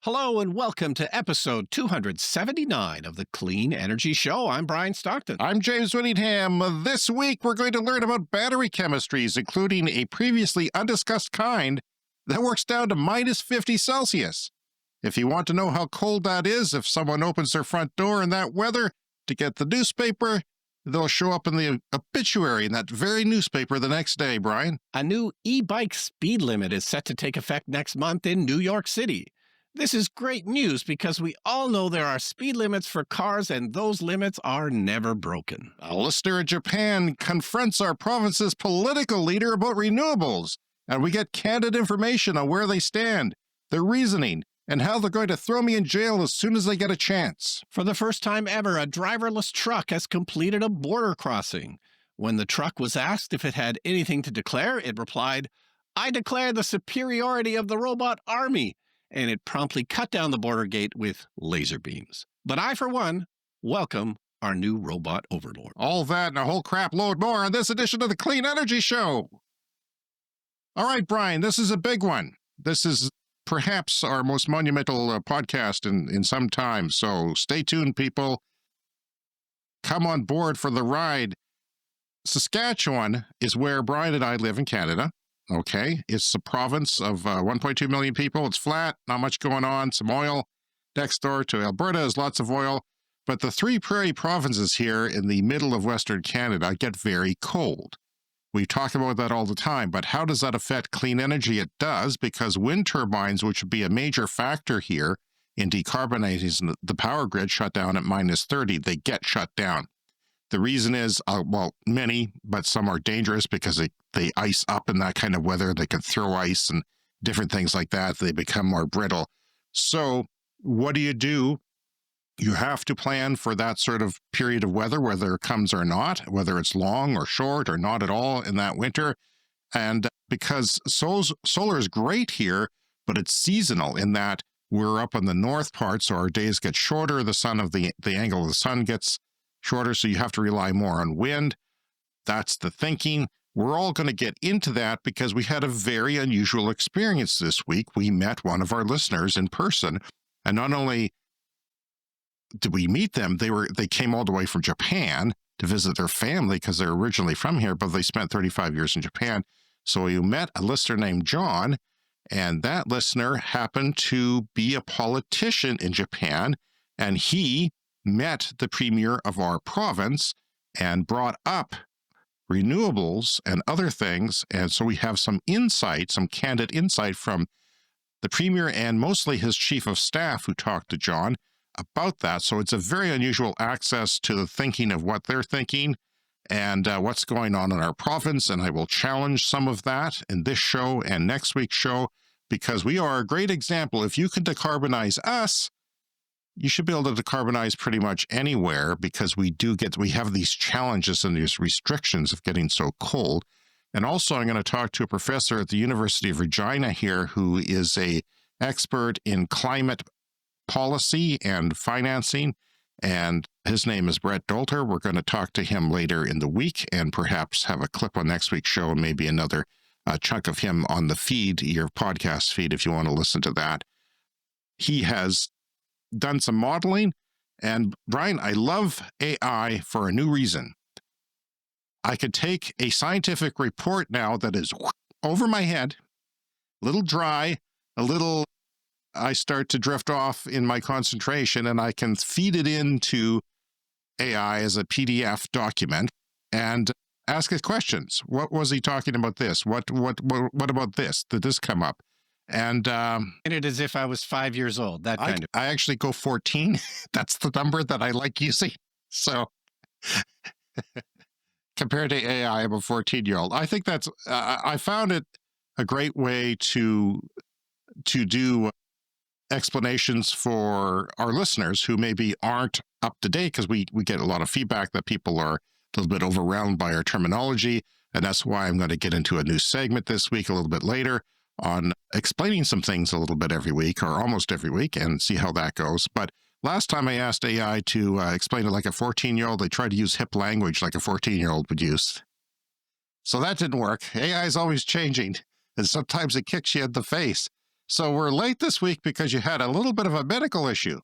Hello and welcome to episode 279 of the Clean Energy Show. I'm Brian Stockton. I'm James Whittingham. This week, we're going to learn about battery chemistries, including a previously undiscussed kind that works down to minus 50 Celsius. If you want to know how cold that is, if someone opens their front door in that weather to get the newspaper, they'll show up in the obituary in that very newspaper the next day, Brian. A new e-bike speed limit is set to take effect next month in New York City. This is great news because we all know there are speed limits for cars and those limits are never broken. A listener in Japan confronts our province's political leader about renewables, and we get candid information on where they stand, their reasoning, and how they're going to throw me in jail as soon as they get a chance. For the first time ever, a driverless truck has completed a border crossing. When the truck was asked if it had anything to declare, it replied, "I declare the superiority of the robot army," and it promptly cut down the border gate with laser beams. But I, for one, welcome our new robot overlord. All that and a whole crap load more on this edition of the Clean Energy Show. All right, Brian, this is a big one. This is perhaps our most monumental podcast in some time, so stay tuned, people. Come on board for the ride. Saskatchewan is where Brian and I live in Canada. Okay, it's a province of 1.2 million people. It's flat, not much going on, some oil. Next door to Alberta is lots of oil. But the three prairie provinces here in the middle of Western Canada get very cold. We talk about that all the time, but how does that affect clean energy? It does, because wind turbines, which would be a major factor here in decarbonizing the power grid, shut down at minus 30. They get shut down. The reason is, many, but some are dangerous because they ice up in that kind of weather. They can throw ice and different things like that. They become more brittle. So what do? You have to plan for that sort of period of weather, whether it comes or not, whether it's long or short or not at all in that winter. And because solar is great here, but it's seasonal in that we're up on the north part, so our days get shorter. The angle of the sun gets shorter, so you have to rely more on wind. That's the thinking. We're all going to get into that because we had a very unusual experience this week. We met one of our listeners in person, and not only did we meet them, they came all the way from Japan to visit their family because they're originally from here, but they spent 35 years in Japan. So we met a listener named John, and that listener happened to be a politician in Japan, and he met the premier of our province and brought up renewables and other things. And so we have some candid insight from the premier and mostly his chief of staff who talked to John about that. So it's a very unusual access to the thinking of what they're thinking and what's going on in our province. And I will challenge some of that in this show and next week's show, because we are a great example. If you can decarbonize us, you should be able to decarbonize pretty much anywhere, because we have these challenges and these restrictions of getting so cold. And also I'm going to talk to a professor at the University of Regina here who is a expert in climate policy and financing, and his name is Brett Dolter. We're going to talk to him later in the week and perhaps have a clip on next week's show and maybe another chunk of him on the feed, your podcast feed, if you want to listen to that. He has done some modeling, and Brian, I love AI for a new reason. I could take a scientific report now that is over my head, a little dry, I start to drift off in my concentration, and I can feed it into AI as a PDF document and ask it questions. What was he talking about this? What about this? Did this come up? And it as if I was 5 years old, that kind of. I actually go 14. That's the number that I like using. So compared to AI, I'm a 14-year-old. I think that's, I found it a great way to do explanations for our listeners who maybe aren't up to date, because we get a lot of feedback that people are a little bit overwhelmed by our terminology. And that's why I'm going to get into a new segment this week a little bit later on explaining some things a little bit every week, or almost every week, and see how that goes. But last time I asked AI to explain it like a 14-year-old, they tried to use hip language like a 14-year-old would use. So that didn't work. AI is always changing, and sometimes it kicks you in the face. So we're late this week because you had a little bit of a medical issue.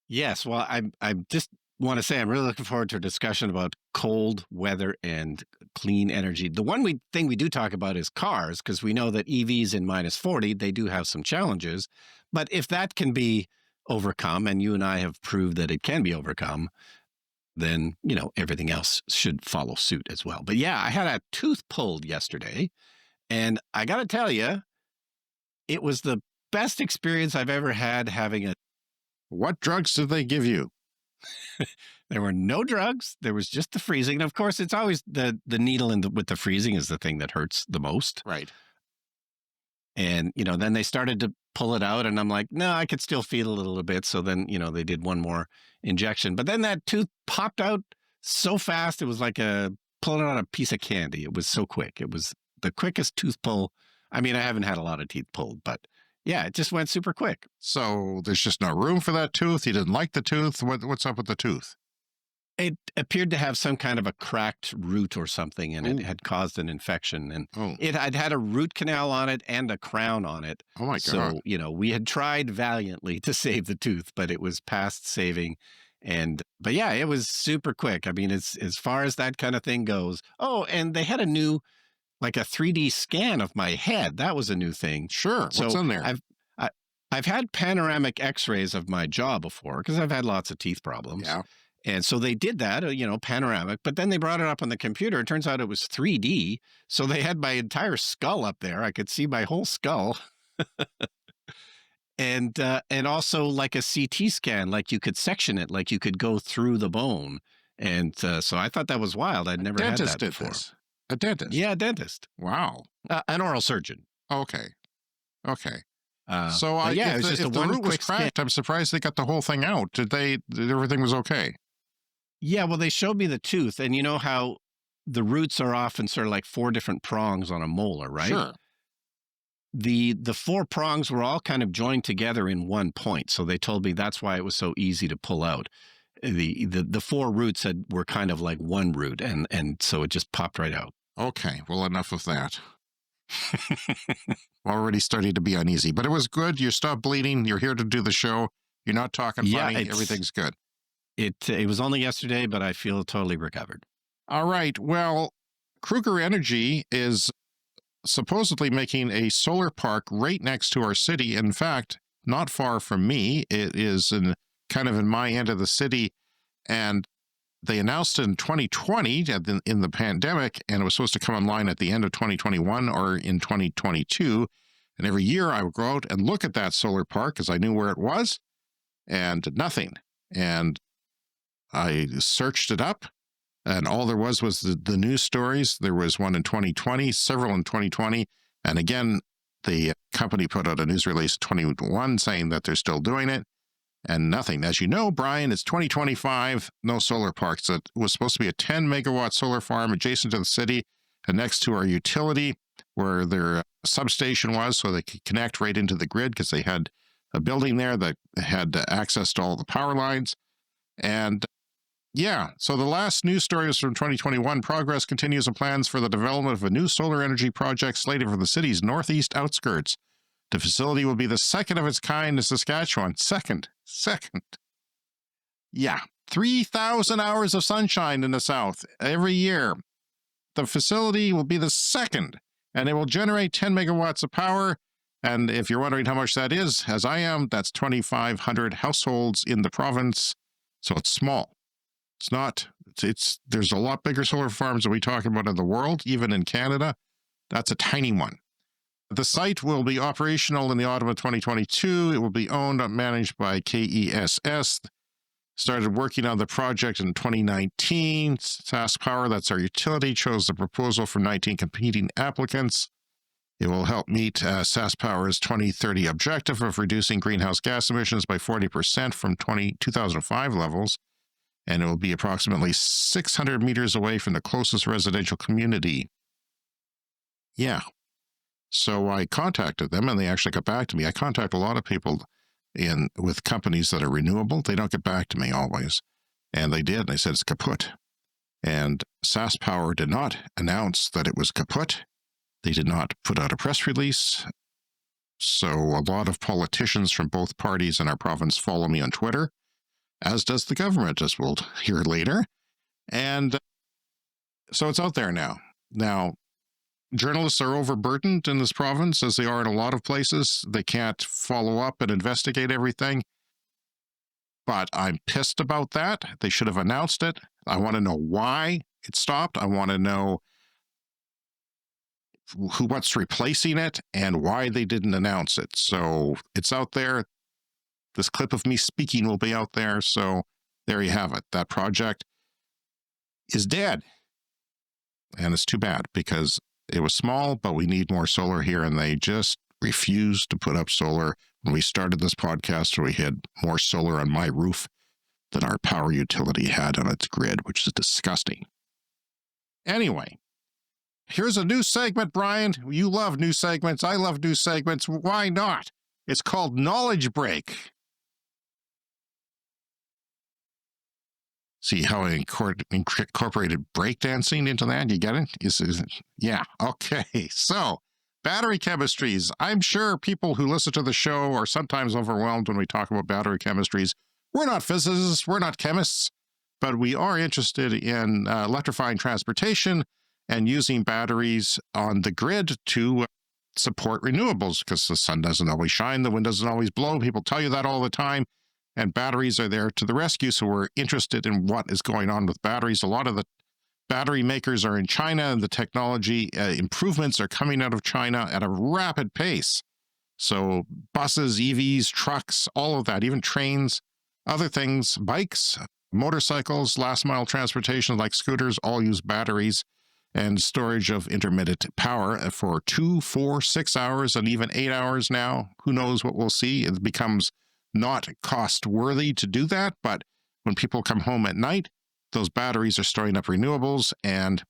Yes, well, I just want to say I'm really looking forward to a discussion about cold weather and clean energy. The thing we do talk about is cars, because we know that EVs in -40, they do have some challenges. But if that can be overcome, and you and I have proved that it can be overcome, then, everything else should follow suit as well. But yeah, I had a tooth pulled yesterday, and I got to tell you, it was the best experience I've ever had having a What drugs did they give you? There were no drugs. There was just the freezing. And of course, it's always the needle with the freezing is the thing that hurts the most. Right. And then they started to pull it out, and I'm like, no, I could still feel it a little bit. So then they did one more injection, but then that tooth popped out so fast. It was like pulling out a piece of candy. It was so quick. It was the quickest tooth pull. I mean, I haven't had a lot of teeth pulled, but yeah, it just went super quick. So there's just no room for that tooth. You didn't like the tooth. What's up with the tooth? It appeared to have some kind of a cracked root or something, and it Ooh. had caused an infection. And Oh, it had a root canal on it and a crown on it. oh my God. So, we had tried valiantly to save the tooth, but it was past saving. But yeah, it was super quick. I mean, it's as far as that kind of thing goes. Oh, and they had like a 3D scan of my head. That was a new thing. Sure. What's So in there? I've had panoramic X-rays of my jaw before because I've had lots of teeth problems. Yeah. And so they did that, panoramic, but then they brought it up on the computer. It turns out it was 3D. So they had my entire skull up there. I could see my whole skull. And also like a CT scan, like you could section it, like you could go through the bone. And so I thought that was wild. I'd never had Dentist that did before. this. A dentist. Yeah, dentist, Wow. an oral surgeon. Okay. Okay. But yeah, it was just if a the one root was quick scan. cracked, I'm surprised they got the whole thing out. Did everything was okay? Yeah, well, they showed me the tooth, and you know how the roots are often sort of like four different prongs on a molar, right? Sure. The four prongs were all kind of joined together in one point. So they told me that's why it was so easy to pull out. The four roots were kind of like one root, and so it just popped right out. Okay. Well, enough of that. Already starting to be uneasy, but it was good. You stopped bleeding. You're here to do the show. You're not talking Yeah, funny. Everything's good. It was only yesterday, but I feel totally recovered. All right. Well, Kruger Energy is supposedly making a solar park right next to our city. In fact, not far from me. It is kind of in my end of the city, and they announced it in 2020 in the pandemic, and it was supposed to come online at the end of 2021 or in 2022. And every year I would go out and look at that solar park because I knew where it was, and nothing. And I searched it up, and all there was the news stories. There was one in 2020, several in 2020. And again, the company put out a news release in 2021 saying that they're still doing it. And nothing. As you know, Brian, it's 2025, no solar parks. It was supposed to be a 10 megawatt solar farm adjacent to the city and next to our utility where their substation was, so they could connect right into the grid because they had a building there that had access to all the power lines. And yeah, so the last news story was from 2021. Progress continues on plans for the development of a new solar energy project slated for the city's northeast outskirts. The facility will be the second of its kind in Saskatchewan. Second. Yeah. 3,000 hours of sunshine in the south every year. The facility will be the second, and it will generate 10 megawatts of power. And if you're wondering how much that is, as I am, that's 2,500 households in the province. So it's small. It's not, there's a lot bigger solar farms that we talk about in the world, even in Canada. That's a tiny one. The site will be operational in the autumn of 2022. It will be owned and managed by KESS. Started working on the project in 2019. SaskPower, that's our utility, chose the proposal from 19 competing applicants. It will help meet SaskPower's 2030 objective of reducing greenhouse gas emissions by 40% from 2005 levels. And it will be approximately 600 meters away from the closest residential community. Yeah. So I contacted them, and they actually got back to me. I contact a lot of people with companies that are renewable. They don't get back to me always. And they did. They said it's kaput. And SaskPower did not announce that it was kaput. They did not put out a press release. So a lot of politicians from both parties in our province follow me on Twitter, as does the government, as we'll hear later. And so it's out there now. Now, journalists are overburdened in this province, as they are in a lot of places. They can't follow up and investigate everything. But I'm pissed about that. They should have announced it. I want to know why it stopped. I want to know what's replacing it and why they didn't announce it. So it's out there. This clip of me speaking will be out there. So there you have it. That project is dead. And it's too bad because it was small, but we need more solar here. And they just refused to put up solar. When we started this podcast, we had more solar on my roof than our power utility had on its grid, which is disgusting. Anyway, here's a new segment, Brian. You love new segments. I love new segments. Why not? It's called Knowledge Break. See how I incorporated breakdancing into that? You get it? Yeah, okay. So, battery chemistries. I'm sure people who listen to the show are sometimes overwhelmed when we talk about battery chemistries. We're not physicists, we're not chemists, but we are interested in electrifying transportation and using batteries on the grid to support renewables, because the sun doesn't always shine, the wind doesn't always blow. People tell you that all the time. And batteries are there to the rescue. So we're interested in what is going on with batteries. A lot of the battery makers are in China, and the technology improvements are coming out of China at a rapid pace. So buses, EVs, trucks, all of that, even trains, other things, bikes, motorcycles, last mile transportation like scooters, all use batteries and storage of intermittent power for 2, 4, 6 hours, and even 8 hours now. Who knows what we'll see? It becomes not cost worthy to do that, but when people come home at night, those batteries are storing up renewables and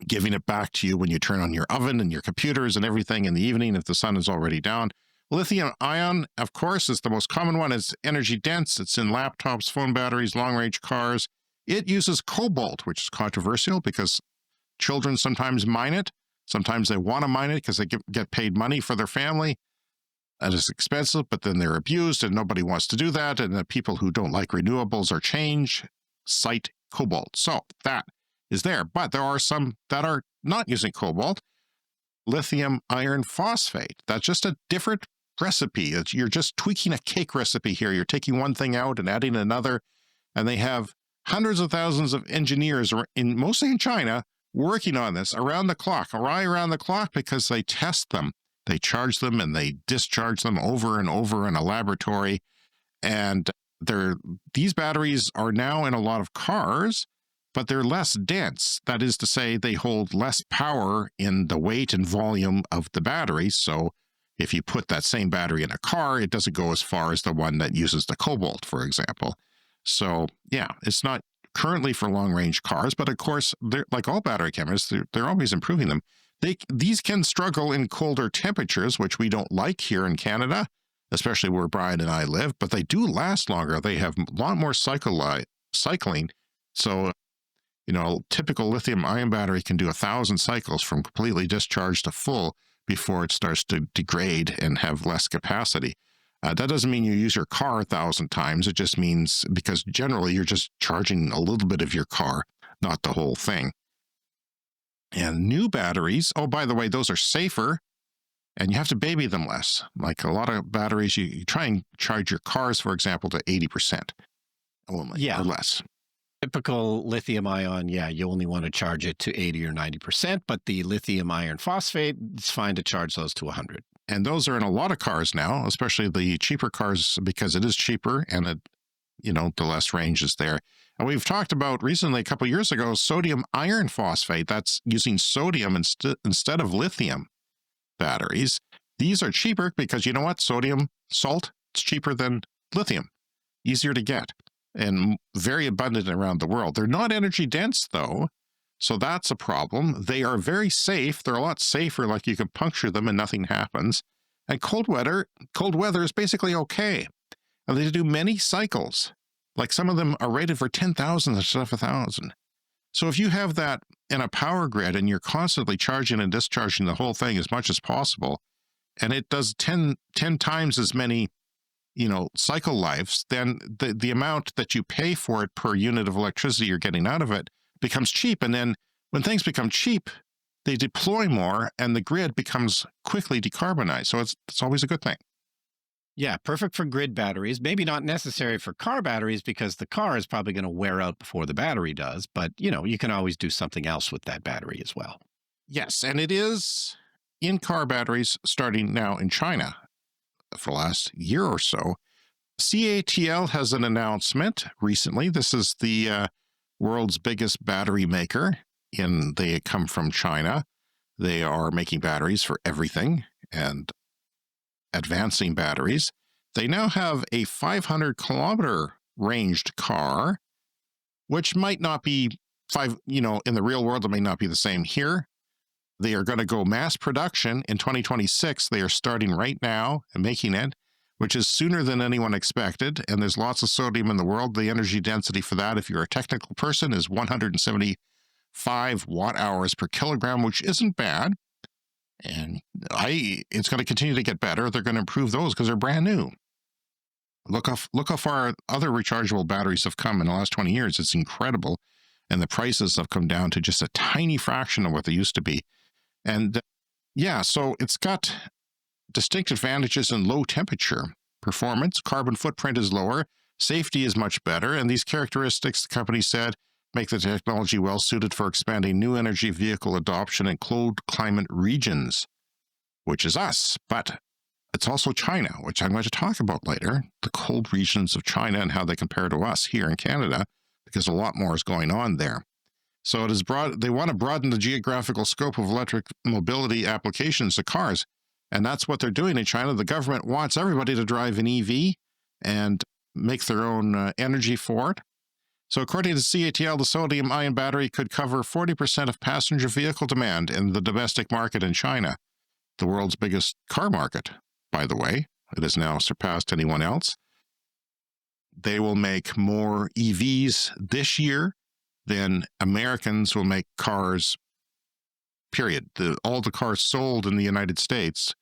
giving it back to you when you turn on your oven and your computers and everything in the evening if the sun is already down. Lithium ion, of course, is the most common one. It's energy dense. It's in laptops, phone batteries, long-range cars. It uses cobalt, which is controversial because children sometimes mine it. Sometimes they want to mine it because they get paid money for their family. That is expensive, but then they're abused and nobody wants to do that. And the people who don't like renewables or change cite cobalt. So that is there. But there are some that are not using cobalt. Lithium iron phosphate. That's just a different recipe. You're just tweaking a cake recipe here. You're taking one thing out and adding another. And they have hundreds of thousands of engineers, mostly in China, working on this around the clock, right around the clock, because they test them. They charge them and they discharge them over and over in a laboratory. And these batteries are now in a lot of cars, but they're less dense. That is to say, they hold less power in the weight and volume of the battery. So if you put that same battery in a car, it doesn't go as far as the one that uses the cobalt, for example. So yeah, it's not currently for long-range cars, but of course, they're like all battery chemists, they're always improving them. These can struggle in colder temperatures, which we don't like here in Canada, especially where Brian and I live, but they do last longer. They have a lot more cycling. So, typical lithium-ion battery can do 1,000 cycles from completely discharged to full before it starts to degrade and have less capacity. That doesn't mean you use your car 1,000 times. It just means because generally you're just charging a little bit of your car, not the whole thing. And new batteries, oh, by the way, those are safer and you have to baby them less. Like a lot of batteries, you try and charge your cars, for example, to 80% only or less. Typical lithium ion, you only want to charge it to 80 or 90%, but the lithium iron phosphate, it's fine to charge those to 100. And those are in a lot of cars now, especially the cheaper cars, because it is cheaper and the less range is there. And we've talked about recently, a couple of years ago, sodium iron phosphate. That's using sodium instead of lithium batteries. These are cheaper because you know what? Sodium, salt, it's cheaper than lithium, easier to get, and very abundant around the world. They're not energy dense, though, so that's a problem. They are very safe. They're a lot safer, like you can puncture them and nothing happens. And cold weather is basically okay. And they do many cycles. Like some of them are rated for 10,000 instead of 1,000. So if you have that in a power grid and you're constantly charging and discharging the whole thing as much as possible, and it does 10 times as many, cycle lives, then the amount that you pay for it per unit of electricity you're getting out of it becomes cheap. And then when things become cheap, they deploy more and the grid becomes quickly decarbonized. So it's always a good thing. Yeah, perfect for grid batteries. Maybe not necessary for car batteries because the car is probably going to wear out before the battery does. But, you can always do something else with that battery as well. Yes, and it is in car batteries starting now in China for the last year or so. CATL has an announcement recently. This is the world's biggest battery maker, and they come from China. They are making batteries for everything and advancing batteries. They now have a 500-kilometer ranged car, which might not be in the real world, it may not be the same here. They are going to go mass production in 2026. They are starting right now and making it, which is sooner than anyone expected. And there's lots of sodium in the world. The energy density for that, if you're a technical person, is 175 watt hours per kilogram, which isn't bad. And it's going to continue to get better. They're going to improve those because they're brand new. Look how far other rechargeable batteries have come in the last 20 years. It's incredible. And the prices have come down to just a tiny fraction of what they used to be. And so it's got distinct advantages in low temperature performance. Carbon footprint is lower. Safety is much better. And these characteristics, the company said, make the technology well suited for expanding new energy vehicle adoption in cold climate regions, which is us. But it's also China, which I'm going to talk about later, the cold regions of China and how they compare to us here in Canada, because a lot more is going on there. So it is broad. They want to broaden the geographical scope of electric mobility applications to cars. And that's what they're doing in China. The government wants everybody to drive an EV and make their own energy for it. So according to CATL, the sodium-ion battery could cover 40% of passenger vehicle demand in the domestic market in China, the world's biggest car market, by the way. It has now surpassed anyone else. They will make more EVs this year than Americans will make cars, period. All the cars sold in the United States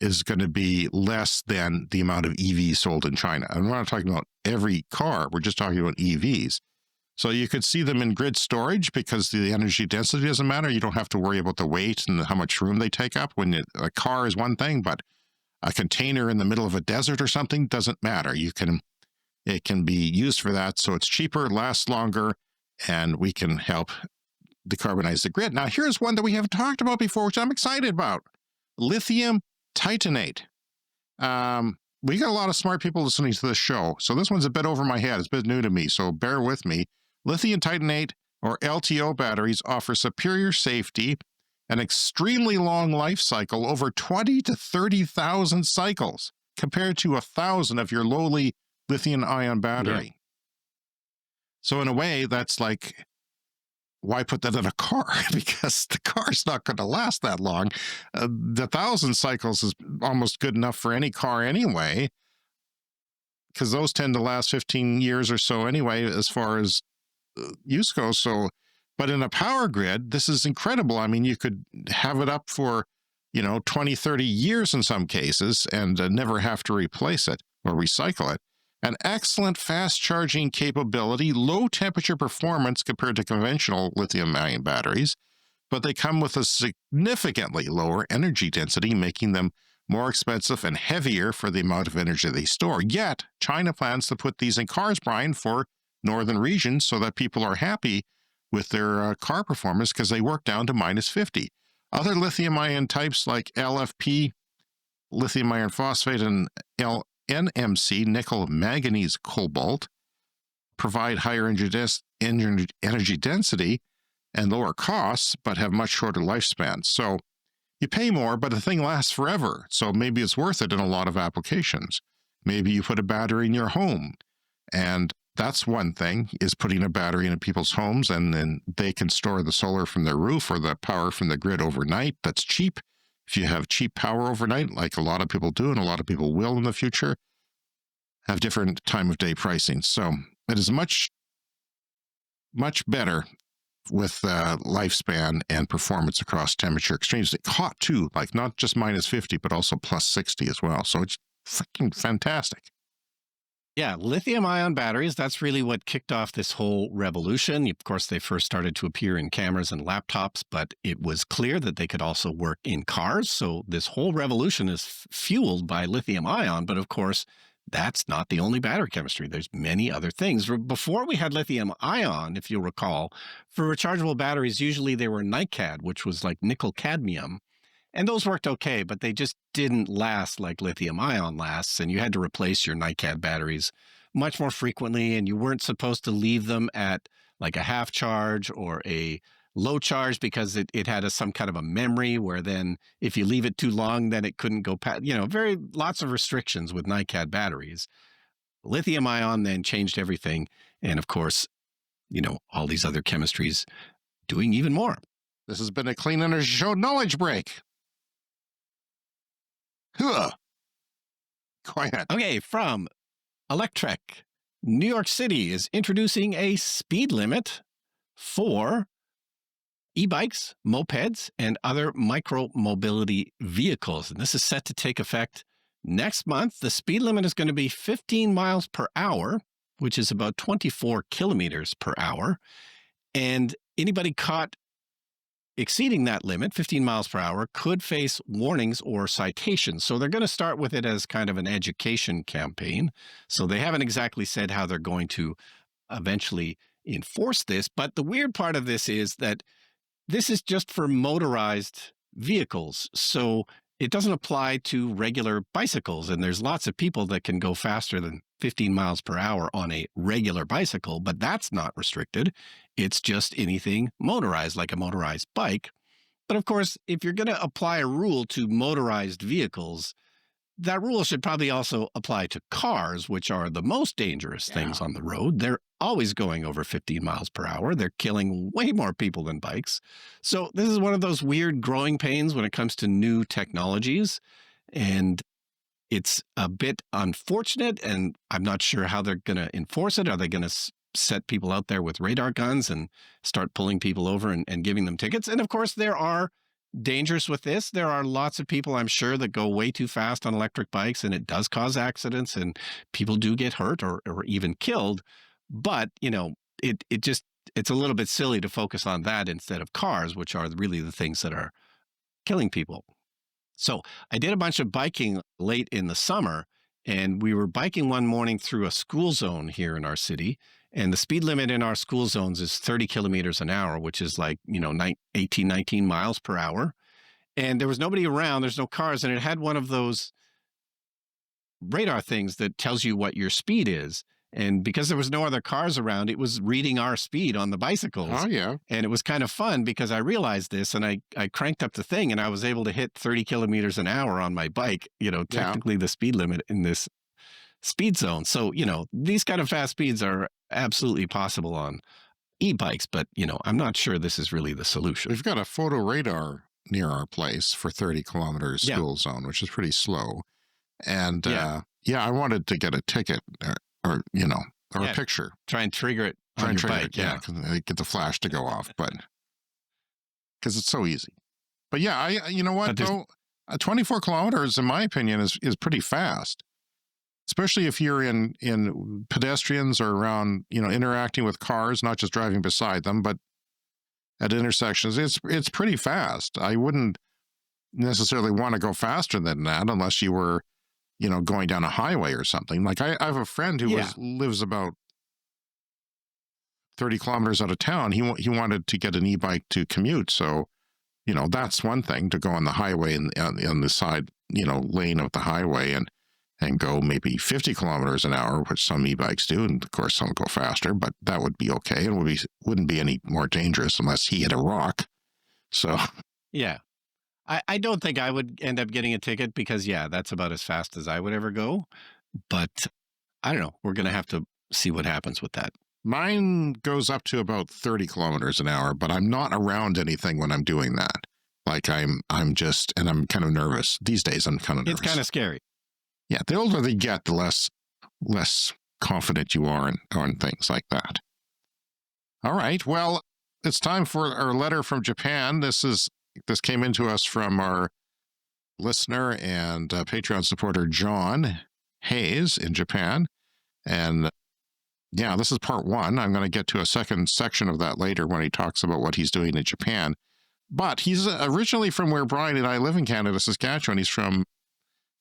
is going to be less than the amount of EVs sold in China. And we're not talking about every car. We're just talking about EVs. So you could see them in grid storage because the energy density doesn't matter. You don't have to worry about the weight and how much room they take up. A car is one thing, but a container in the middle of a desert or something doesn't matter. It can be used for that. So it's cheaper, lasts longer, and we can help decarbonize the grid. Now, here's one that we haven't talked about before, which I'm excited about. Lithium titanate. We got a lot of smart people listening to this show, so this one's a bit over my head. It's a bit new to me, so bear with me. Lithium titanate, or LTO batteries, offer superior safety, an extremely long life cycle, over 20 to 30,000 cycles, compared to 1,000 of your lowly lithium-ion battery. Yeah. So in a way, that's like, why put that in a car? Because the car's not going to last that long. The 1,000 cycles is almost good enough for any car anyway, because those tend to last 15 years or so anyway, as far as use goes. So, but in a power grid, this is incredible. I mean, you could have it up for, 20, 30 years in some cases and never have to replace it or recycle it. An excellent fast charging capability, low temperature performance compared to conventional lithium-ion batteries, but they come with a significantly lower energy density, making them more expensive and heavier for the amount of energy they store. Yet, China plans to put these in cars, Brian, for northern regions so that people are happy with their car performance because they work down to minus 50. Other lithium-ion types like LFP, lithium iron phosphate, and NMC, nickel, manganese, cobalt, provide higher energy density and lower costs, but have much shorter lifespans. So you pay more, but the thing lasts forever. So maybe it's worth it in a lot of applications. Maybe you put a battery in your home, and that's one thing, is putting a battery in people's homes, and then they can store the solar from their roof or the power from the grid overnight. That's cheap. If you have cheap power overnight, like a lot of people do, and a lot of people will in the future, have different time of day pricing. So it is much, much better lifespan and performance across temperature extremes. It's hot too, like not just minus 50, but also plus 60 as well. So it's freaking fantastic. Yeah, lithium ion batteries, that's really what kicked off this whole revolution. Of course, they first started to appear in cameras and laptops, but it was clear that they could also work in cars. So this whole revolution is fueled by lithium ion. But of course, that's not the only battery chemistry. There's many other things. Before we had lithium ion, if you'll recall, for rechargeable batteries, usually they were NiCad, which was like nickel cadmium. And those worked okay, but they just didn't last like lithium ion lasts. And you had to replace your NiCad batteries much more frequently. And you weren't supposed to leave them at like a half charge or a low charge because it had some kind of a memory where then if you leave it too long, then it couldn't go past, lots of restrictions with NiCad batteries. Lithium ion then changed everything. And of course, all these other chemistries doing even more. This has been a Clean Energy Show knowledge break. Huh. Quiet. Okay, from Electrek, New York City is introducing a speed limit for e-bikes, mopeds, and other micro-mobility vehicles. And this is set to take effect next month. The speed limit is going to be 15 miles per hour, which is about 24 kilometers per hour. And anybody caught exceeding that limit, 15 miles per hour, could face warnings or citations. So they're going to start with it as kind of an education campaign. So they haven't exactly said how they're going to eventually enforce this. But the weird part of this is that this is just for motorized vehicles. So it doesn't apply to regular bicycles. And there's lots of people that can go faster than 15 miles per hour on a regular bicycle, but that's not restricted. It's just anything motorized, like a motorized bike. But of course, if you're going to apply a rule to motorized vehicles, that rule should probably also apply to cars, which are the most dangerous things on the road. They're always going over 15 miles per hour. They're killing way more people than bikes. So this is one of those weird growing pains when it comes to new technologies. And it's a bit unfortunate, and I'm not sure how they're going to enforce it. Are they going to set people out there with radar guns and start pulling people over and giving them tickets? And of course, there are dangers with this. There are lots of people, I'm sure, that go way too fast on electric bikes, and it does cause accidents, and people do get hurt or even killed. But, it's a little bit silly to focus on that instead of cars, which are really the things that are killing people. So I did a bunch of biking late in the summer, and we were biking one morning through a school zone here in our city. And the speed limit in our school zones is 30 kilometers an hour, which is like, 18, 19 miles per hour. And there was nobody around. There's no cars. And it had one of those radar things that tells you what your speed is. And because there was no other cars around, it was reading our speed on the bicycles. Oh, yeah. And it was kind of fun because I realized this, and I cranked up the thing, and I was able to hit 30 kilometers an hour on my bike, technically the speed limit in this speed zone. So, these kind of fast speeds are absolutely possible on e-bikes, but, I'm not sure this is really the solution. We've got a photo radar near our place for 30 kilometers school zone, which is pretty slow. And I wanted to get a ticket or a picture. Try and trigger it on your bike. Get the flash to go off, but because it's so easy. But you know what, though? 24 kilometers, in my opinion, is pretty fast. Especially if you're in pedestrians or around, interacting with cars, not just driving beside them, but at intersections, it's pretty fast. I wouldn't necessarily want to go faster than that unless you were, going down a highway or something. Like I have a friend who lives about 30 kilometers out of town. He wanted to get an e-bike to commute. So, that's one thing, to go on the highway and on the side, lane of the highway and go maybe 50 kilometers an hour, which some e-bikes do. And of course, some go faster, but that would be okay. It wouldn't be any more dangerous unless he hit a rock. So, yeah. I don't think I would end up getting a ticket because, that's about as fast as I would ever go. But I don't know. We're going to have to see what happens with that. Mine goes up to about 30 kilometers an hour, but I'm not around anything when I'm doing that. Like I'm just, and I'm kind of nervous. These days, I'm kind of nervous. It's kind of scary. Yeah, the older they get, the less confident you are on things like that. All right. Well, it's time for our letter from Japan. This came into us from our listener and Patreon supporter John Hayes in Japan. And yeah, this is part one. I'm going to get to a second section of that later when he talks about what he's doing in Japan. But he's originally from where Brian and I live in Canada, Saskatchewan. He's from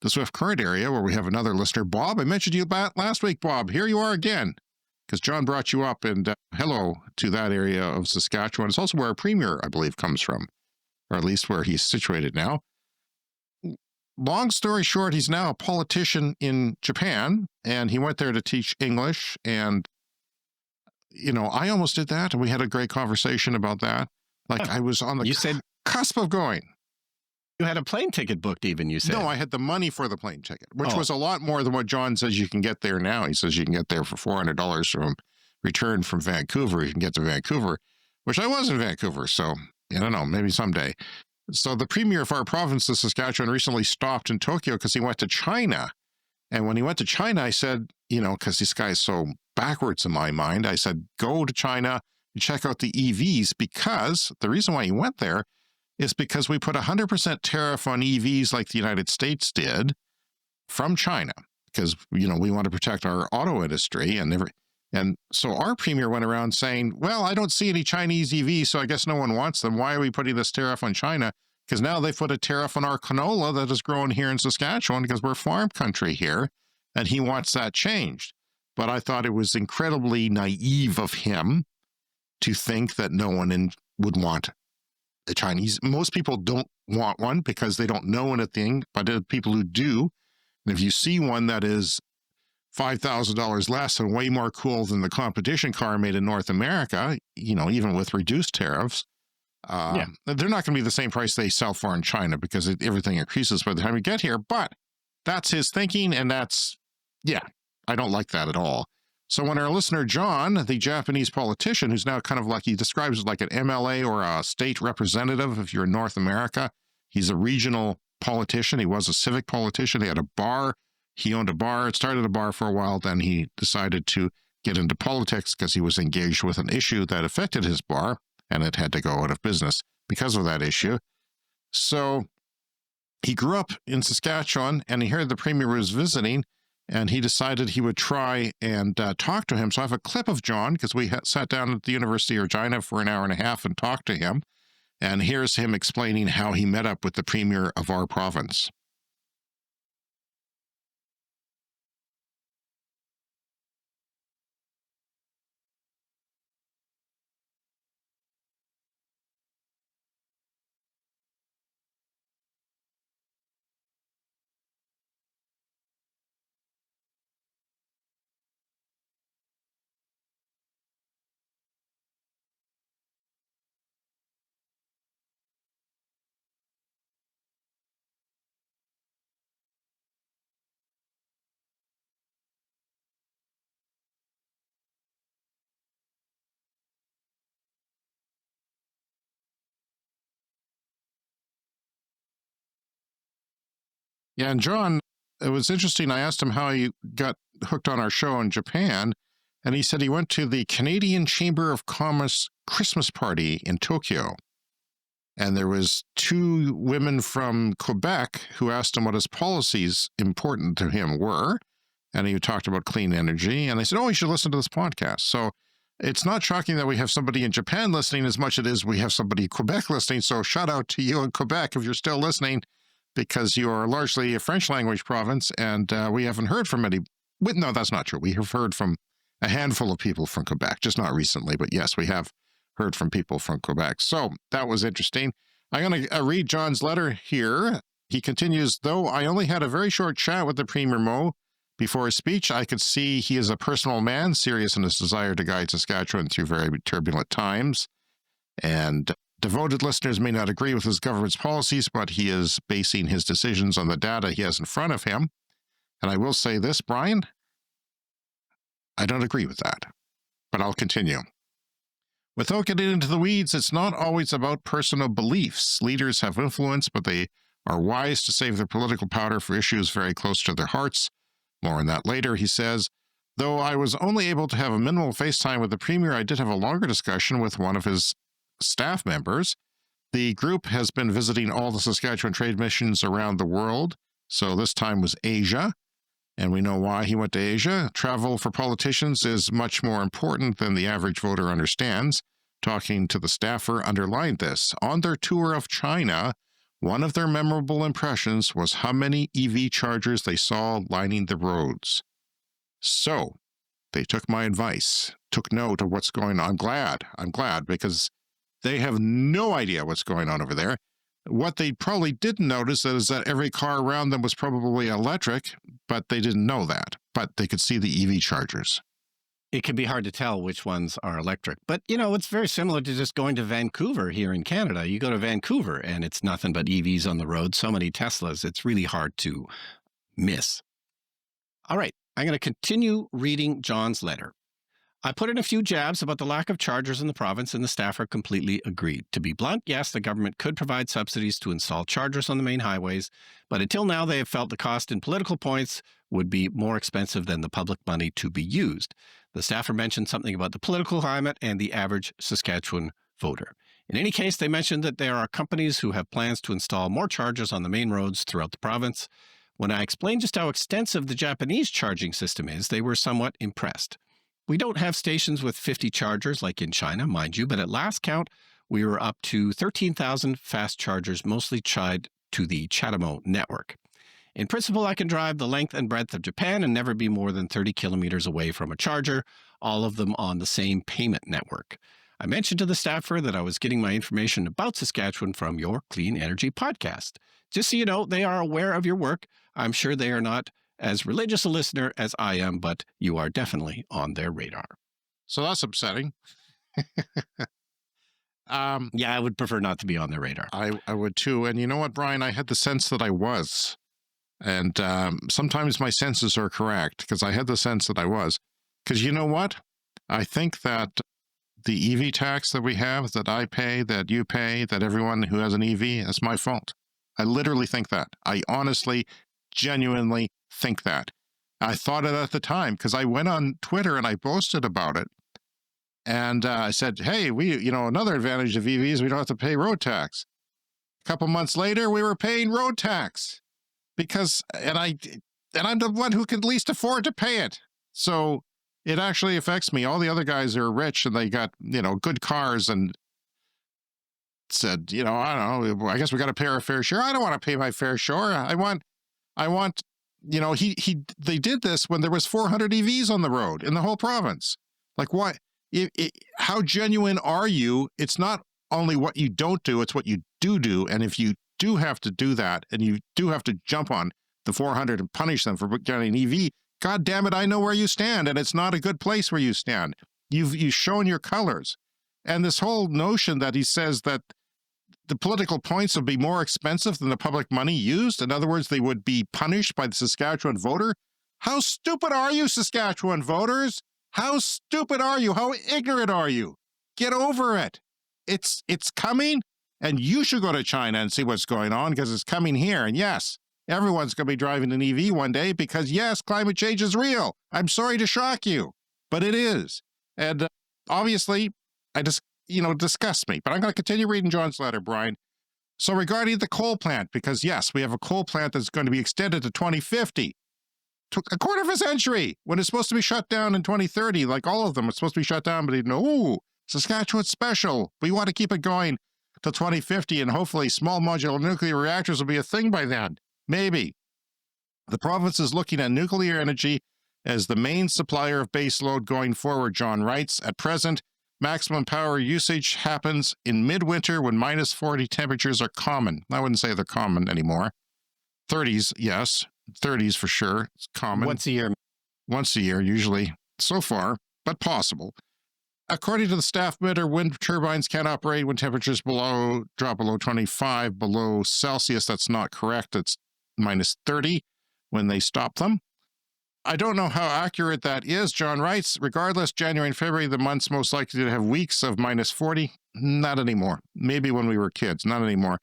the Swift Current area, where we have another listener, Bob. I mentioned you last week, Bob. Here you are again, because John brought you up. And hello to that area of Saskatchewan. It's also where our premier, I believe, comes from, or at least where he's situated now. Long story short, he's now a politician in Japan, and he went there to teach English. And, you know, I almost did that, and we had a great conversation about that. Like, I was on the cusp of going. You had a plane ticket booked even, you said. No, I had the money for the plane ticket, which was a lot more than what John says you can get there now. He says you can get there for $400 from return from Vancouver. You can get to Vancouver, which I was in Vancouver. So, I don't know, maybe someday. So the premier of our province of Saskatchewan recently stopped in Tokyo because he went to China. And when he went to China, I said, you know, because this guy's so backwards in my mind, I said, go to China and check out the EVs, because the reason why he went there is because we put 100% tariff on EVs like the United States did from China, because, you know, we want to protect our auto industry. And so our premier went around saying, well, I don't see any Chinese EVs, so I guess no one wants them. Why are we putting this tariff on China? Because now they've put a tariff on our canola that is grown here in Saskatchewan, because we're farm country here, and he wants that changed. But I thought it was incredibly naive of him to think that no one would want a Chinese. Most people don't want one because they don't know anything, but the people who do, and if you see one that is $5,000 less and way more cool than the competition car made in North America, you know, even with reduced tariffs, they're not going to be the same price they sell for in China, because everything increases by the time you get here. But that's his thinking, and I don't like that at all. So when our listener John, the Japanese politician, who's now kind of like, he describes it like an MLA or a state representative if you're in North America, he's a regional politician. He was a civic politician. He had a bar. He owned a bar. It started a bar for a while. Then he decided to get into politics because he was engaged with an issue that affected his bar, and it had to go out of business because of that issue. So he grew up in Saskatchewan, and he heard the premier was visiting, and he decided he would try and talk to him. So I have a clip of John, because we sat down at the University of Regina for an hour and a half and talked to him. And here's him explaining how he met up with the premier of our province. Yeah, and John, it was interesting. I asked him how he got hooked on our show in Japan, and he said he went to the Canadian Chamber of Commerce Christmas party in Tokyo. And there was two women from Quebec who asked him what his policies important to him were. And he talked about clean energy. And they said, oh, you should listen to this podcast. So it's not shocking that we have somebody in Japan listening as much as it is we have somebody in Quebec listening. So shout out to you in Quebec if you're still listening, because you are largely a French language province, and we haven't heard from any. No, that's not true. We have heard from a handful of people from Quebec, just not recently. But yes, we have heard from people from Quebec. So that was interesting. I'm going to read John's letter here. He continues, though I only had a very short chat with the Premier Mo before his speech, I could see he is a personal man, serious in his desire to guide Saskatchewan through very turbulent times. And devoted listeners may not agree with his government's policies, but he is basing his decisions on the data he has in front of him. And I will say this, Brian, I don't agree with that, but I'll continue. Without getting into the weeds, it's not always about personal beliefs. Leaders have influence, but they are wise to save their political powder for issues very close to their hearts. More on that later, he says. Though I was only able to have a minimal FaceTime with the Premier, I did have a longer discussion with one of his staff members. The group has been visiting all the Saskatchewan trade missions around the world. So this time was Asia. And we know why he went to Asia. Travel for politicians is much more important than the average voter understands. Talking to the staffer underlined this. On their tour of China, one of their memorable impressions was how many EV chargers they saw lining the roads. So they took my advice, took note of what's going on. I'm glad, because they have no idea what's going on over there. What they probably didn't notice is that every car around them was probably electric, but they didn't know that. But they could see the EV chargers. It can be hard to tell which ones are electric. But, it's very similar to just going to Vancouver here in Canada. You go to Vancouver and it's nothing but EVs on the road, so many Teslas, it's really hard to miss. All right, I'm going to continue reading John's letter. I put in a few jabs about the lack of chargers in the province, and the staffer completely agreed. To be blunt, yes, the government could provide subsidies to install chargers on the main highways, but until now they have felt the cost in political points would be more expensive than the public money to be used. The staffer mentioned something about the political climate and the average Saskatchewan voter. In any case, they mentioned that there are companies who have plans to install more chargers on the main roads throughout the province. When I explained just how extensive the Japanese charging system is, they were somewhat impressed. We don't have stations with 50 chargers like in China, mind you, but at last count, we were up to 13,000 fast chargers, mostly tied to the Chatamo network. In principle, I can drive the length and breadth of Japan and never be more than 30 kilometers away from a charger, all of them on the same payment network. I mentioned to the staffer that I was getting my information about Saskatchewan from your Clean Energy podcast. Just so you know, they are aware of your work. I'm sure they are not as religious a listener as I am, but you are definitely on their radar. So that's upsetting. Yeah, I would prefer not to be on their radar. I would too. And you know what, Brian? I had the sense that I was. And sometimes my senses are correct, because I had the sense that I was. Because you know what? I think that the EV tax that we have, that I pay, that you pay, that everyone who has an EV, is my fault. I literally think that. I honestly, genuinely think that. I thought it at the time, because I went on Twitter and I boasted about it. And I said, hey, another advantage of EVs, we don't have to pay road tax. A couple months later, we were paying road tax. And I'm the one who can least afford to pay it. So it actually affects me. All the other guys are rich and they got, good cars, and said, I don't know, I guess we got to pay our fair share. I don't want to pay my fair share. I want, they did this when there was 400 EVs on the road in the whole province. Like, what? How genuine are you? It's not only what you don't do, it's what you do. And if you do have to do that, and you do have to jump on the 400 and punish them for getting an EV, God damn it, I know where you stand, and it's not a good place where you stand. You've shown your colors. And this whole notion that he says that the political points would be more expensive than the public money used, in other words, they would be punished by the Saskatchewan voter. How stupid are you, Saskatchewan voters? How stupid are you? How ignorant are you? Get over it. It's coming. And you should go to China and see what's going on, because it's coming here. And yes, everyone's going to be driving an EV one day, because yes, climate change is real. I'm sorry to shock you, but it is. And obviously, disgusts me. But I'm going to continue reading John's letter, Brian. So regarding the coal plant, because yes, we have a coal plant that's going to be extended to 2050. A quarter of a century, when it's supposed to be shut down in 2030, like all of them, it's supposed to be shut down, but Saskatchewan's special. We want to keep it going to 2050, and hopefully small modular nuclear reactors will be a thing by then. Maybe. The province is looking at nuclear energy as the main supplier of base load going forward, John writes. At present, maximum power usage happens in midwinter when minus 40 temperatures are common. I wouldn't say they're common anymore. 30s, yes. 30s for sure. It's common. Once a year. Once a year, usually. So far, but possible. According to the staff meter, wind turbines can operate when temperatures drop below 25 below Celsius. That's not correct. It's minus 30 when they stop them. I don't know how accurate that is, John writes. Regardless, January and February, the months most likely to have weeks of minus 40. Not anymore. Maybe when we were kids, not anymore.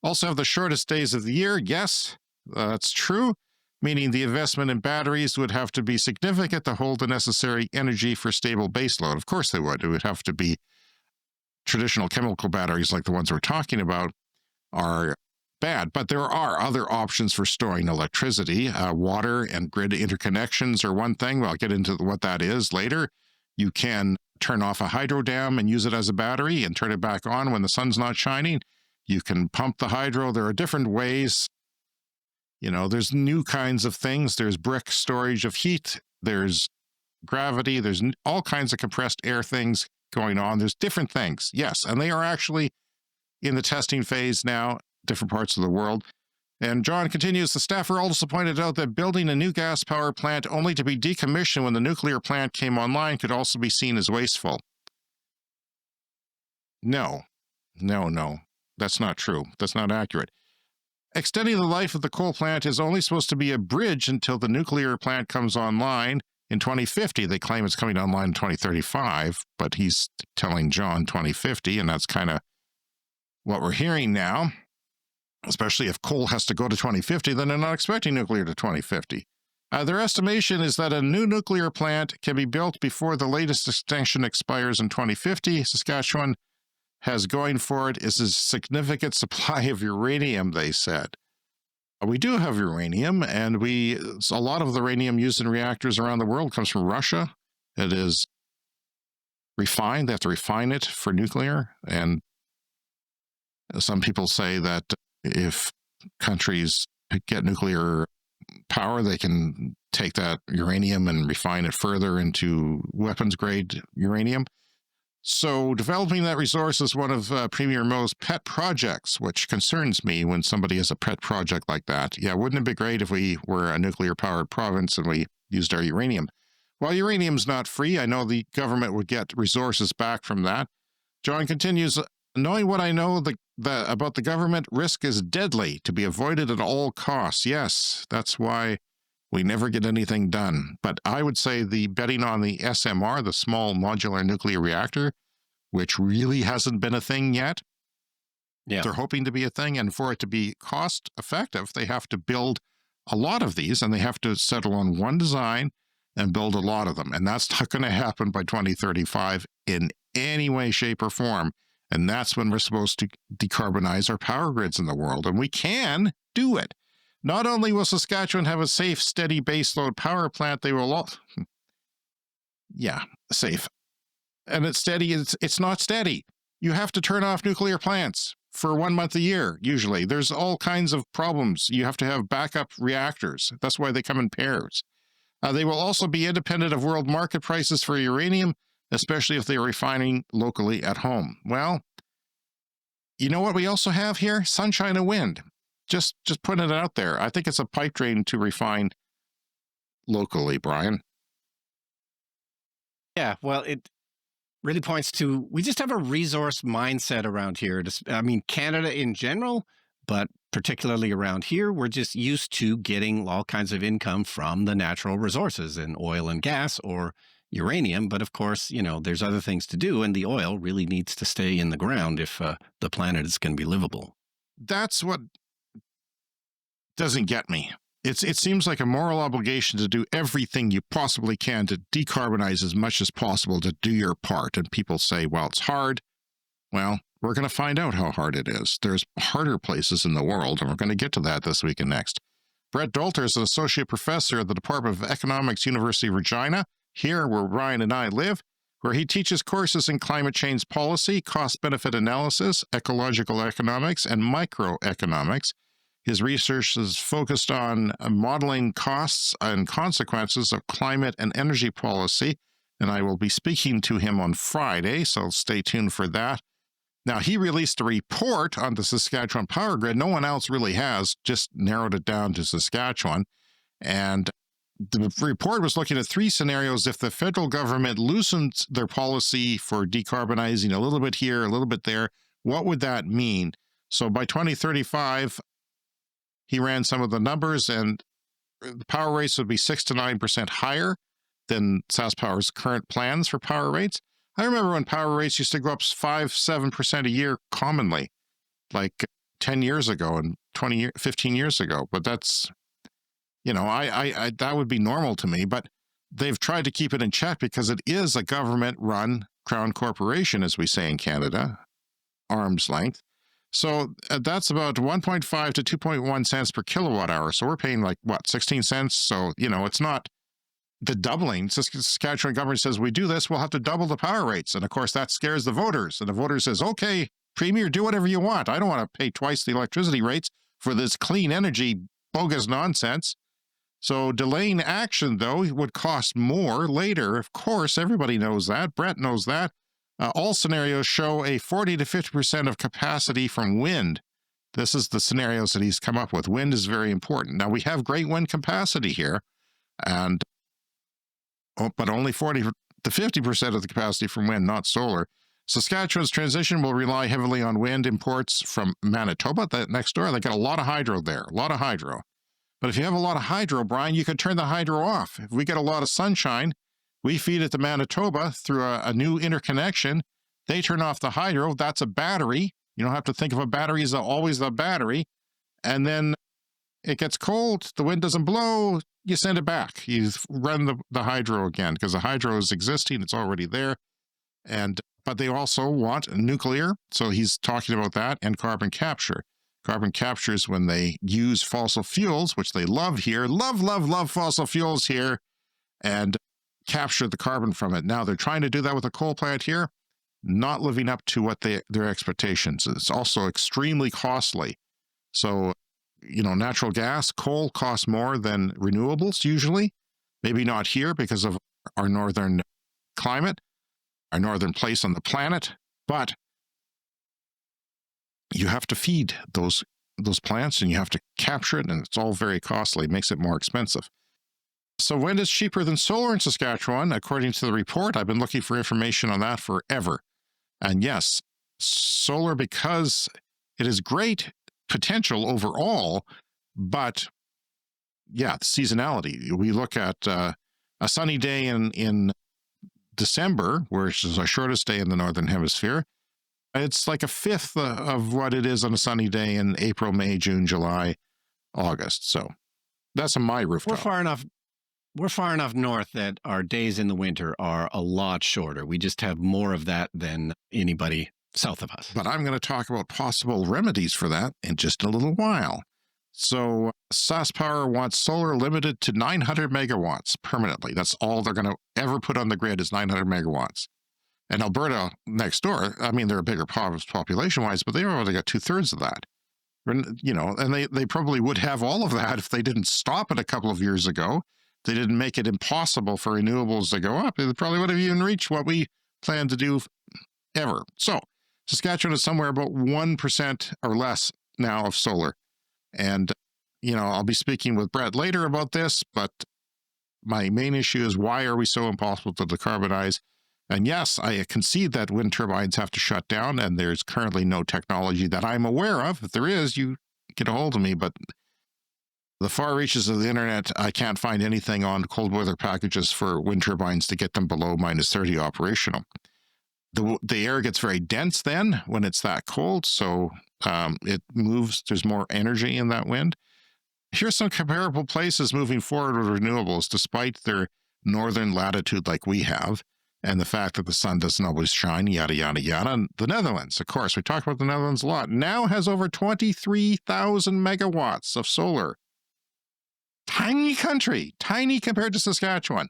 Also have the shortest days of the year. Yes, that's true. Meaning the investment in batteries would have to be significant to hold the necessary energy for stable baseload. Of course they would. It would have to be traditional chemical batteries like the ones we're talking about are bad. But there are other options for storing electricity. Water and grid interconnections are one thing. I'll get into what that is later. You can turn off a hydro dam and use it as a battery and turn it back on when the sun's not shining. You can pump the hydro. There are different ways. There's new kinds of things. There's brick storage of heat. There's gravity. There's all kinds of compressed air things going on. There's different things, yes, and they are actually in the testing phase now, different parts of the world. And John continues, the staffer also pointed out that building a new gas power plant only to be decommissioned when the nuclear plant came online could also be seen as wasteful. No, that's not true. That's not accurate. Extending the life of the coal plant is only supposed to be a bridge until the nuclear plant comes online in 2050. They claim it's coming online in 2035, but he's telling John 2050, and that's kind of what we're hearing now, especially if coal has to go to 2050, then they're not expecting nuclear to 2050. Their estimation is that a new nuclear plant can be built before the latest extension expires in 2050. Saskatchewan has going for it is a significant supply of uranium, they said. We do have uranium, and a lot of the uranium used in reactors around the world comes from Russia. It is refined. They have to refine it for nuclear. And some people say that if countries get nuclear power, they can take that uranium and refine it further into weapons-grade uranium. So developing that resource is one of Premier Mo's pet projects, which concerns me when somebody has a pet project like that. Yeah, wouldn't it be great if we were a nuclear-powered province and we used our uranium? While uranium's not free, I know the government would get resources back from that. John continues, knowing what I know about the government, risk is deadly, to be avoided at all costs. Yes, that's why we never get anything done. But I would say the betting on the SMR, the small modular nuclear reactor, which really hasn't been a thing yet. Yeah. They're hoping to be a thing. And for it to be cost effective, they have to build a lot of these, and they have to settle on one design and build a lot of them. And that's not going to happen by 2035 in any way, shape, or form. And that's when we're supposed to decarbonize our power grids in the world. And we can do it. Not only will Saskatchewan have a safe, steady baseload power plant, they will all... Yeah, safe. And it's steady. It's not steady. You have to turn off nuclear plants for 1 month a year, usually. There's all kinds of problems. You have to have backup reactors. That's why they come in pairs. They will also be independent of world market prices for uranium, especially if they're refining locally at home. Well, you know what we also have here? Sunshine and wind. Just putting it out there. I think it's a pipe dream to refine locally, Brian. Yeah, well, it really points to, we just have a resource mindset around here. I mean, Canada in general, but particularly around here, we're just used to getting all kinds of income from the natural resources and oil and gas or uranium. But of course, there's other things to do, and the oil really needs to stay in the ground if the planet is going to be livable. That's what doesn't get me. It seems like a moral obligation to do everything you possibly can to decarbonize as much as possible, to do your part. And people say, well, it's hard. Well, we're going to find out how hard it is. There's harder places in the world, and we're going to get to that this week and next. Brett Dolter is an associate professor at the Department of Economics, University of Regina, here where Ryan and I live, where he teaches courses in climate change policy, cost-benefit analysis, ecological economics, and microeconomics. His research is focused on modeling costs and consequences of climate and energy policy, and I will be speaking to him on Friday, so stay tuned for that. Now, he released a report on the Saskatchewan power grid. No one else really has, just narrowed it down to Saskatchewan. And the report was looking at 3 scenarios. If the federal government loosens their policy for decarbonizing a little bit here, a little bit there, what would that mean? So by 2035, he ran some of the numbers, and the power rates would be 6 to 9% higher than SaskPower's current plans for power rates. I remember when power rates used to go up 5-7% a year commonly, like 10 years ago and 15 years ago. But that's, that would be normal to me. But they've tried to keep it in check because it is a government-run Crown Corporation, as we say in Canada, arm's length. So that's about 1.5 to 2.1 cents per kilowatt hour. So we're paying like, what, 16 cents? So, it's not the doubling. Saskatchewan government says we do this, we'll have to double the power rates. And of course, that scares the voters. And the voters says, okay, Premier, do whatever you want. I don't want to pay twice the electricity rates for this clean energy bogus nonsense. So delaying action, though, would cost more later. Of course, everybody knows that. Brett knows that. All scenarios show a 40 to 50% of capacity from wind. This is the scenarios that he's come up with. Wind is very important. Now, we have great wind capacity here, but only 40 to 50% of the capacity from wind, not solar. Saskatchewan's transition will rely heavily on wind imports from Manitoba, that next door. They got a lot of hydro there, a lot of hydro. But if you have a lot of hydro, Brian, you could turn the hydro off. If we get a lot of sunshine, we feed it to Manitoba through a new interconnection. They turn off the hydro. That's a battery. You don't have to think of a battery as always the battery. And then it gets cold, the wind doesn't blow, you send it back. You run the hydro again because the hydro is existing. It's already there. But they also want nuclear. So he's talking about that, and carbon capture. Carbon capture is when they use fossil fuels, which they love here. Love, love, love fossil fuels here, and capture the carbon from it. Now, they're trying to do that with a coal plant here, not living up to what their expectations. It's also extremely costly. So, natural gas, coal costs more than renewables usually. Maybe not here because of our northern climate, our northern place on the planet, but you have to feed those plants and you have to capture it, and it's all very costly. It makes it more expensive. So wind is cheaper than solar in Saskatchewan, according to the report. I've been looking for information on that forever. And yes, solar, because it has great potential overall, but yeah, the seasonality. We look at a sunny day in December, which is our shortest day in the Northern Hemisphere. It's like a fifth of what it is on a sunny day in April, May, June, July, August. So that's on my rooftop. We're far enough north that our days in the winter are a lot shorter. We just have more of that than anybody south of us. But I'm going to talk about possible remedies for that in just a little while. So SaskPower wants solar limited to 900 megawatts permanently. That's all they're going to ever put on the grid is 900 megawatts. And Alberta next door, I mean, they're a bigger population-wise, but they've already got 2/3 of that. And they probably would have all of that if they didn't stop it a couple of years ago. They didn't make it impossible for renewables to go up. They probably would have even reached what we plan to do ever. So Saskatchewan is somewhere about 1% or less now of solar. And, I'll be speaking with Brett later about this, but my main issue is, why are we so impossible to decarbonize? And yes, I concede that wind turbines have to shut down, and there's currently no technology that I'm aware of. If there is, you get a hold of me, but the far reaches of the internet, I can't find anything on cold weather packages for wind turbines to get them below -30 operational. The air gets very dense then when it's that cold, so it moves. There's more energy in that wind. Here's some comparable places moving forward with renewables, despite their northern latitude like we have, and the fact that the sun doesn't always shine, yada, yada, yada. And the Netherlands, of course, we talk about the Netherlands a lot, now has over 23,000 megawatts of solar. Tiny country, tiny compared to Saskatchewan.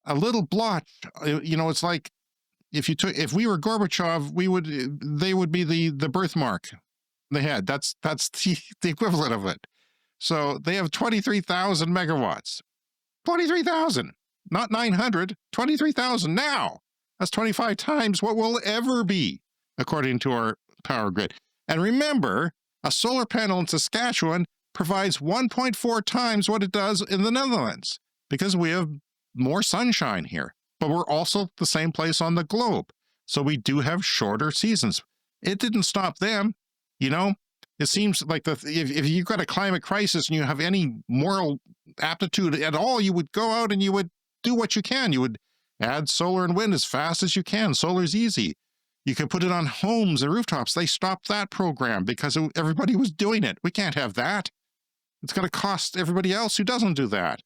A little blotch. It's like if we were Gorbachev, they would be the birthmark they had. That's the equivalent of it. So they have 23,000 megawatts. 23,000, not 900, 23,000 now. That's 25 times what will ever be, according to our power grid. And remember, a solar panel in Saskatchewan provides 1.4 times what it does in the Netherlands, because we have more sunshine here. But we're also the same place on the globe. So we do have shorter seasons. It didn't stop them. It seems like if you've got a climate crisis and you have any moral aptitude at all, you would go out and you would do what you can. You would add solar and wind as fast as you can. Solar's easy. You can put it on homes and rooftops. They stopped that program because everybody was doing it. We can't have that. It's going to cost everybody else who doesn't do that.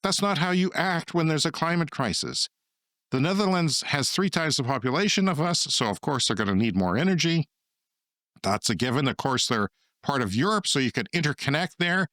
That's not how you act when there's a climate crisis. The Netherlands has 3 times the population of us, so of course they're going to need more energy. That's a given. Of course, they're part of Europe, so you could interconnect there.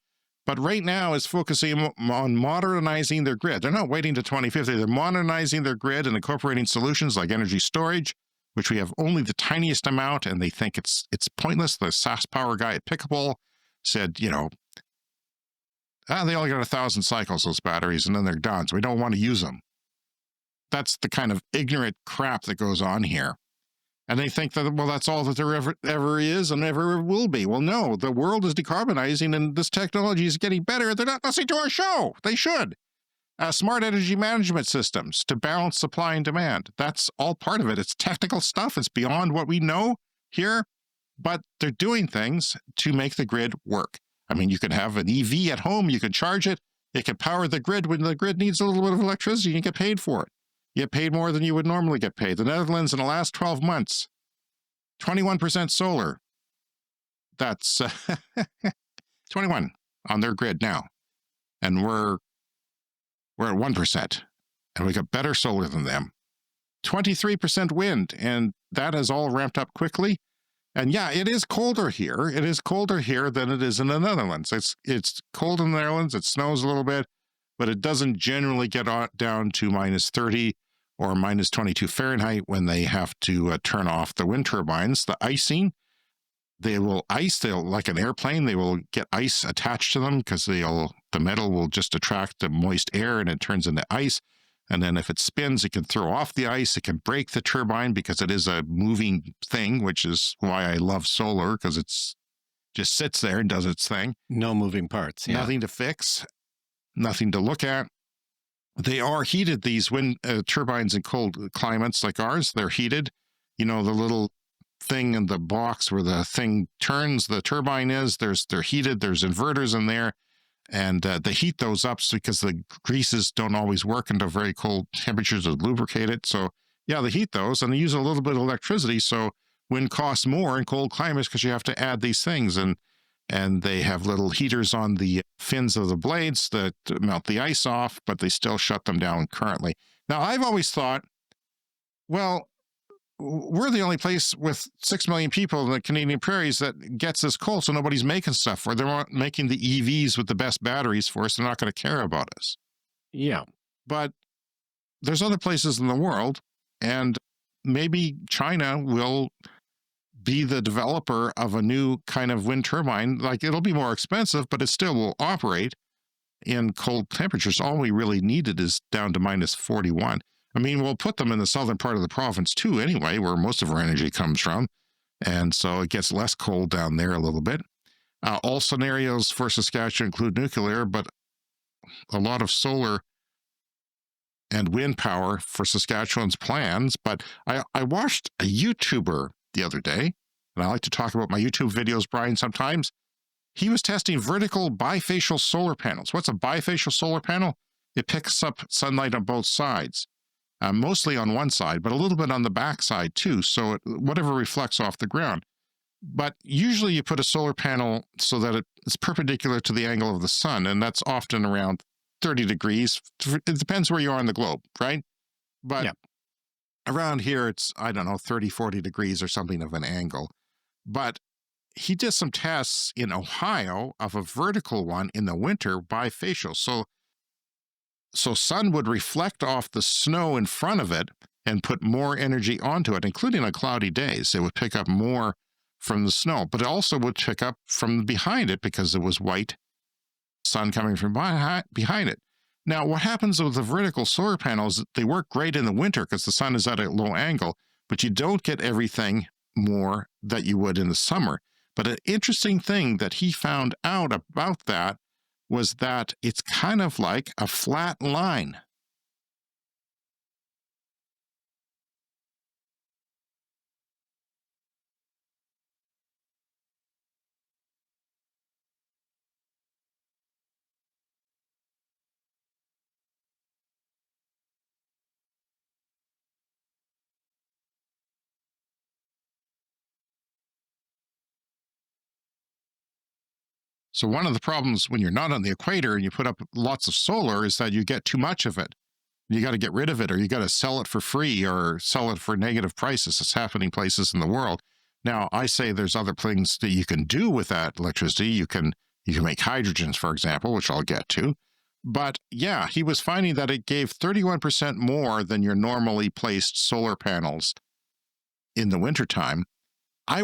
But right now is focusing on modernizing their grid. They're not waiting to 2050. They're modernizing their grid and incorporating solutions like energy storage, which we have only the tiniest amount, and they think it's pointless. The SaskPower guy at Pickable said, they only got 1,000 cycles, those batteries, and then they're done, so we don't want to use them. That's the kind of ignorant crap that goes on here. And they think that, well, that's all that there ever is and ever will be. Well, no, the world is decarbonizing and this technology is getting better. They're not listening to our show. They should. Smart energy management systems to balance supply and demand. That's all part of it. It's technical stuff. It's beyond what we know here, but they're doing things to make the grid work. I mean, you can have an EV at home. You can charge it. It can power the grid when the grid needs a little bit of electricity. You get paid for it. You get paid more than you would normally get paid. The Netherlands in the last 12 months, 21% solar. That's 21 on their grid now. And we're at 1%. And we got better solar than them. 23% wind. And that has all ramped up quickly. And yeah, it is colder here. It is colder here than it is in the Netherlands. It's cold in the Netherlands. It snows a little bit, but it doesn't generally get down to minus 30 or minus 22 Fahrenheit when they have to turn off the wind turbines. The icing, they will ice, like an airplane, they will get ice attached to them because the metal will just attract the moist air and it turns into ice. And then if it spins, it can throw off the ice. It can break the turbine because it is a moving thing, which is why I love solar, because it's just sits there and does its thing. No moving parts. Yeah. Nothing to fix, nothing to look at. They are heated, these wind turbines in cold climates like ours. They're heated. The little thing in the box where the thing turns, the turbine is, they're heated. There's inverters in there. And they heat those up because the greases don't always work under very cold temperatures to lubricate it. So, yeah, they heat those and they use a little bit of electricity. So wind costs more in cold climates because you have to add these things. And they have little heaters on the fins of the blades that melt the ice off, but they still shut them down currently. Now, I've always thought, well, we're the only place with 6 million people in the Canadian prairies that gets this cold, so nobody's making stuff for it. They're not making the EVs with the best batteries for us. They're not going to care about us. Yeah. But there's other places in the world, and maybe China will be the developer of a new kind of wind turbine. Like, it'll be more expensive, but it still will operate in cold temperatures. All we really needed is down to minus 41. I mean, we'll put them in the southern part of the province too anyway, where most of our energy comes from. And so it gets less cold down there a little bit. All scenarios for Saskatchewan include nuclear, but a lot of solar and wind power for Saskatchewan's plans. But I watched a YouTuber the other day, and I like to talk about my YouTube videos, Brian, sometimes. He was testing vertical bifacial solar panels. What's a bifacial solar panel? It picks up sunlight on both sides. Mostly on one side, but a little bit on the back side too, so whatever reflects off the ground. But usually you put a solar panel so that it's perpendicular to the angle of the sun, and that's often around 30 degrees. It depends where you are on the globe, right? But around here, it's, 30, 40 degrees or something of an angle. But he did some tests in Ohio of a vertical one in the winter bifacial. So sun would reflect off the snow in front of it and put more energy onto it, including on cloudy days. It would pick up more from the snow, but it also would pick up from behind it because it was white sun coming from behind it. Now, what happens with the vertical solar panels, they work great in the winter because the sun is at a low angle, but you don't get everything more that you would in the summer. But an interesting thing that he found out about that was that it's kind of like a flat line. So one of the problems when you're not on the equator and you put up lots of solar is that you get too much of it. You got to get rid of it, or you got to sell it for free or sell it for negative prices. It's happening places in the world. Now, I say there's other things that you can do with that electricity. You can make hydrogens, for example, which I'll get to. But yeah, he was finding that it gave 31% more than your normally placed solar panels in the wintertime. I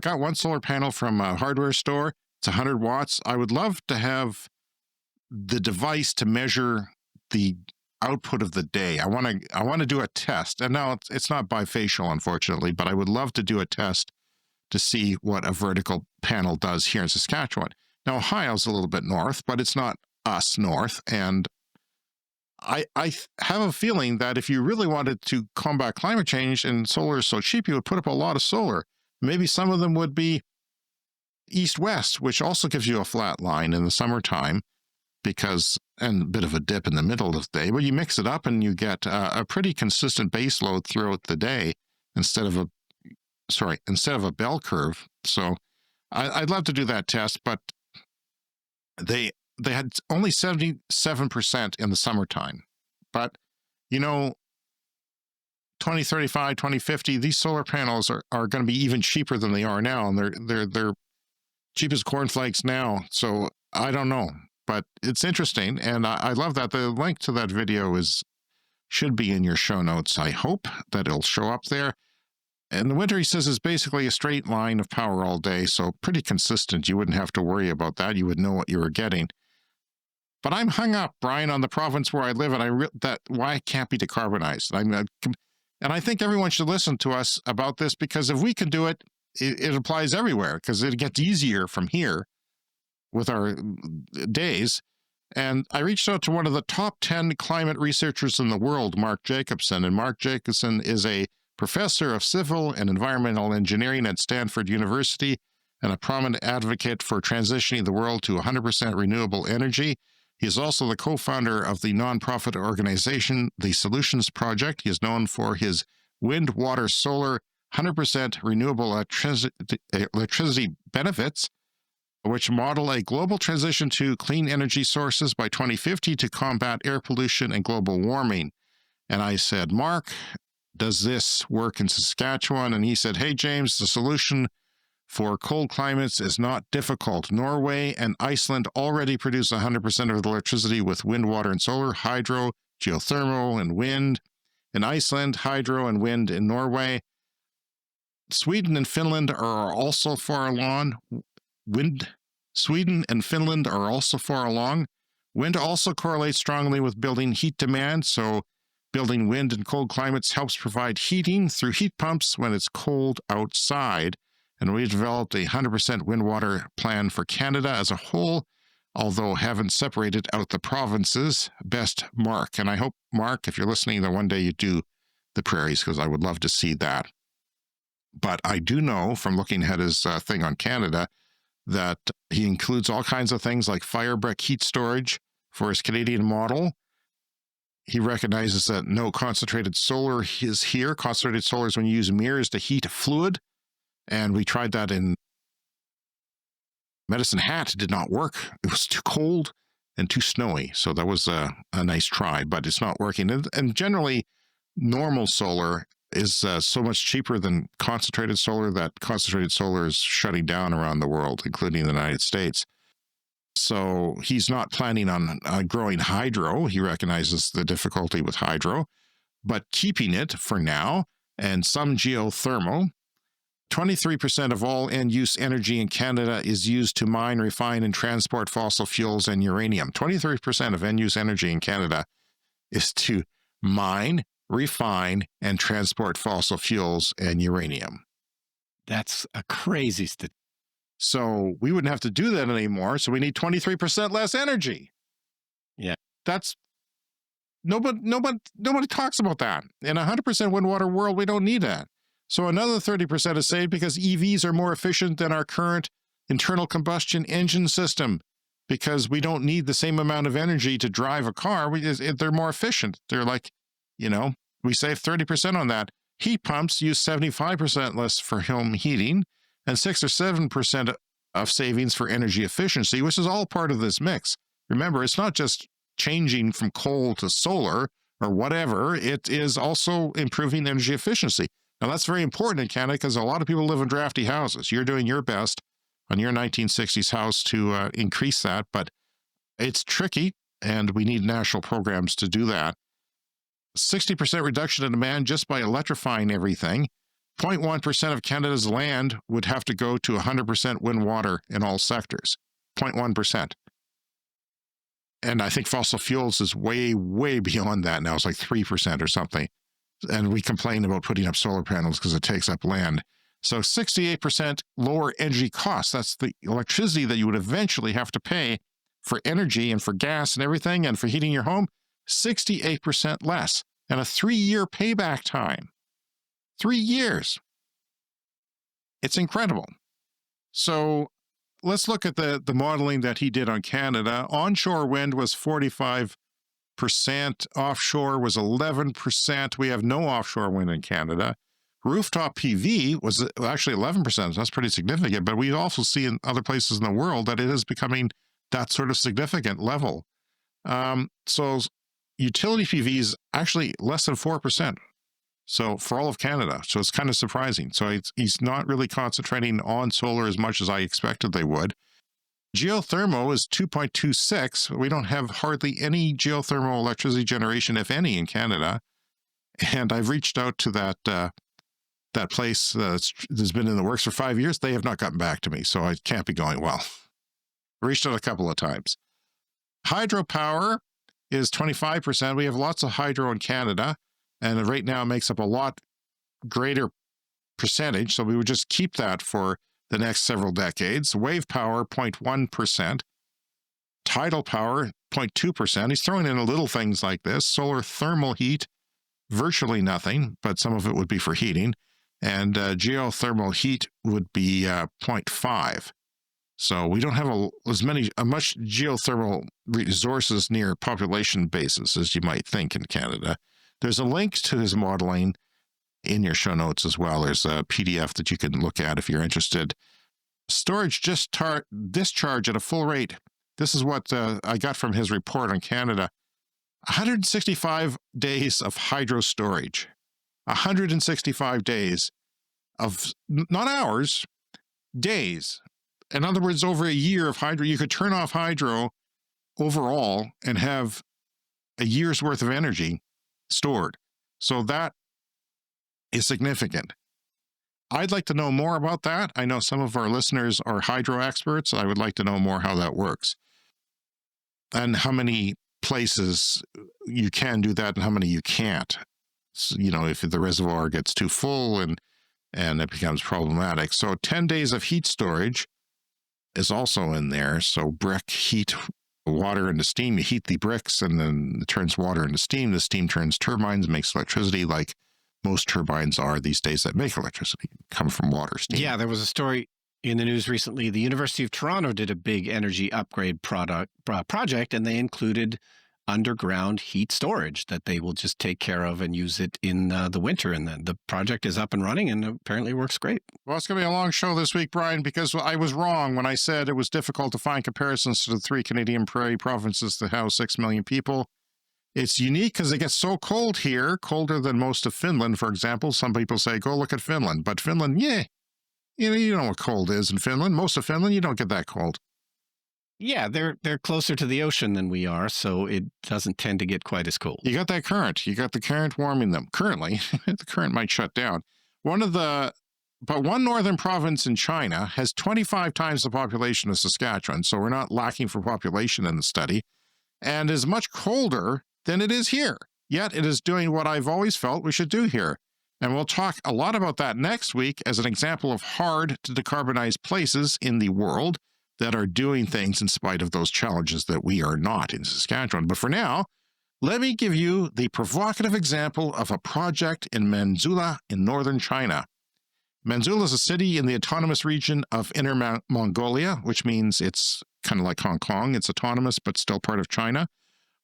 got one solar panel from a hardware store. It's 100 watts. I would love to have the device to measure the output of the day. I want to do a test. And now it's not bifacial, unfortunately, but I would love to do a test to see what a vertical panel does here in Saskatchewan. Now, Ohio's a little bit north, but it's not us north. And I have a feeling that if you really wanted to combat climate change and solar is so cheap, you would put up a lot of solar. Maybe some of them would be east-west, which also gives you a flat line in the summertime, and a bit of a dip in the middle of the day, but you mix it up and you get a pretty consistent base load throughout the day instead of a bell curve. So I'd love to do that test, but they had only 77% in the summertime. But, 2035, 2050, these solar panels are going to be even cheaper than they are now, and they're cheap as cornflakes now. So I don't know. But it's interesting, and I love that. The link to that video should be in your show notes. I hope that it'll show up there. And the winter, he says, is basically a straight line of power all day, so pretty consistent. You wouldn't have to worry about that. You would know what you were getting. But I'm hung up, Brian, on the province where I live, and why it can't be decarbonized. And I think everyone should listen to us about this, because if we can do it, it applies everywhere, because it gets easier from here with our days. And I reached out to one of the top 10 climate researchers in the world, Mark Jacobson. And Mark Jacobson is a professor of civil and environmental engineering at Stanford University and a prominent advocate for transitioning the world to 100% renewable energy. He is also the co-founder of the nonprofit organization, the Solutions Project. He is known for his wind, water, solar, 100% renewable electricity benefits, which model a global transition to clean energy sources by 2050 to combat air pollution and global warming. And I said, Mark, does this work in Saskatchewan? And he said, hey, James, the solution for cold climates is not difficult. Norway and Iceland already produce 100% of the electricity with wind, water, and solar, hydro, geothermal, and wind. In Iceland, hydro and wind in Norway. Sweden and Finland are also far along. Sweden and Finland are also far along. Wind also correlates strongly with building heat demand, so building wind in cold climates helps provide heating through heat pumps when it's cold outside. And we developed a 100% wind water plan for Canada as a whole, although haven't separated out the provinces. Best, Mark. And I hope, Mark, if you're listening, that one day you do the prairies, because I would love to see that. But I do know from looking at his thing on Canada that he includes all kinds of things like fire brick heat storage for his Canadian model. He recognizes that no concentrated solar is here. Concentrated solar is when you use mirrors to heat a fluid. And we tried that in Medicine Hat. It did not work. It was too cold and too snowy. So that was a nice try, but it's not working. And generally, normal solar is so much cheaper than concentrated solar that concentrated solar is shutting down around the world, including the United States. So he's not planning on growing hydro. He recognizes the difficulty with hydro, but keeping it for now, and some geothermal. 23% of all end-use energy in Canada is used to mine, refine, and transport fossil fuels and uranium. 23% of end-use energy in Canada is to mine, refine, and transport fossil fuels and uranium. That's a crazy statistic. So we wouldn't have to do that anymore. So we need 23% less energy. Yeah. That's nobody talks about that. In a 100% wind water world, we don't need that. So another 30% is saved because EVs are more efficient than our current internal combustion engine system, because we don't need the same amount of energy to drive a car. They're more efficient. They're like, we save 30% on that. Heat pumps use 75% less for home heating and 6 or 7% of savings for energy efficiency, which is all part of this mix. Remember, it's not just changing from coal to solar or whatever, it is also improving energy efficiency. Now, that's very important in Canada because a lot of people live in drafty houses. You're doing your best on your 1960s house to increase that, but it's tricky, and we need national programs to do that. 60% reduction in demand just by electrifying everything. 0.1% of Canada's land would have to go to 100% wind water in all sectors. 0.1%. And I think fossil fuels is way, way beyond that now. It's like 3% or something. And we complain about putting up solar panels because it takes up land. So 68% lower energy costs. That's the electricity that you would eventually have to pay for energy and for gas and everything and for heating your home. 68% less. And a 3-year payback time. 3 years. It's incredible. So let's look at the modeling that he did on Canada. Onshore wind was 45%. Offshore was 11%. We have no offshore wind in Canada. Rooftop PV was actually 11%. That's pretty significant. But we also see in other places in the world that it is becoming that sort of significant level. So utility PV is actually less than 4%. So for all of Canada. So it's kind of surprising. So he's not really concentrating on solar as much as I expected they would. Geothermal is 2.26. We don't have hardly any geothermal electricity generation, if any, in Canada. And I've reached out to that place that's been in the works for 5 years. They have not gotten back to me, so it can't be going well. Reached out a couple of times. Hydropower is 25%. We have lots of hydro in Canada, and right now it makes up a lot greater percentage, so we would just keep that for the next several decades. Wave power, 0.1%. Tidal power, 0.2%. He's throwing in little things like this. Solar thermal heat, virtually nothing, but some of it would be for heating. And geothermal heat would be 0.5. So we don't have much geothermal resources near population bases as you might think in Canada. There's a link to his modeling in your show notes as well. There's a PDF that you can look at if you're interested. Storage discharge at a full rate. This is what I got from his report on Canada. 165 days of hydro storage. 165 days of, not hours, days. In other words, over a year of hydro, you could turn off hydro overall and have a year's worth of energy stored. So that is significant. I'd like to know more about that. I know some of our listeners are hydro experts. I would like to know more how that works and how many places you can do that and how many you can't. So, if the reservoir gets too full and it becomes problematic. So 10 days of heat storage is also in there. So brick heat water into steam. You heat the bricks and then it turns water into steam. The steam turns turbines, makes electricity like most turbines are these days that make electricity, come from water, steam. Yeah, there was a story in the news recently. The University of Toronto did a big energy upgrade project, and they included underground heat storage that they will just take care of and use it in the winter. And then the project is up and running and apparently works great. Well, it's going to be a long show this week, Brian, because I was wrong when I said it was difficult to find comparisons to the 3 Canadian prairie provinces that house 6 million people. It's unique because it gets so cold here, colder than most of Finland, for example. Some people say, go look at Finland. But Finland, you know what cold is in Finland. Most of Finland, you don't get that cold. Yeah, they're closer to the ocean than we are, so it doesn't tend to get quite as cold. You got that current. You got the current warming them. Currently, the current might shut down. But one northern province in China has 25 times the population of Saskatchewan, so we're not lacking for population in the study, and is much colder than it is here. Yet it is doing what I've always felt we should do here. And we'll talk a lot about that next week as an example of hard to decarbonize places in the world that are doing things in spite of those challenges that we are not in Saskatchewan. But for now, let me give you the provocative example of a project in Manzhoula in northern China. Manzhoula is a city in the autonomous region of Inner Mongolia, which means it's kind of like Hong Kong. It's autonomous, but still part of China.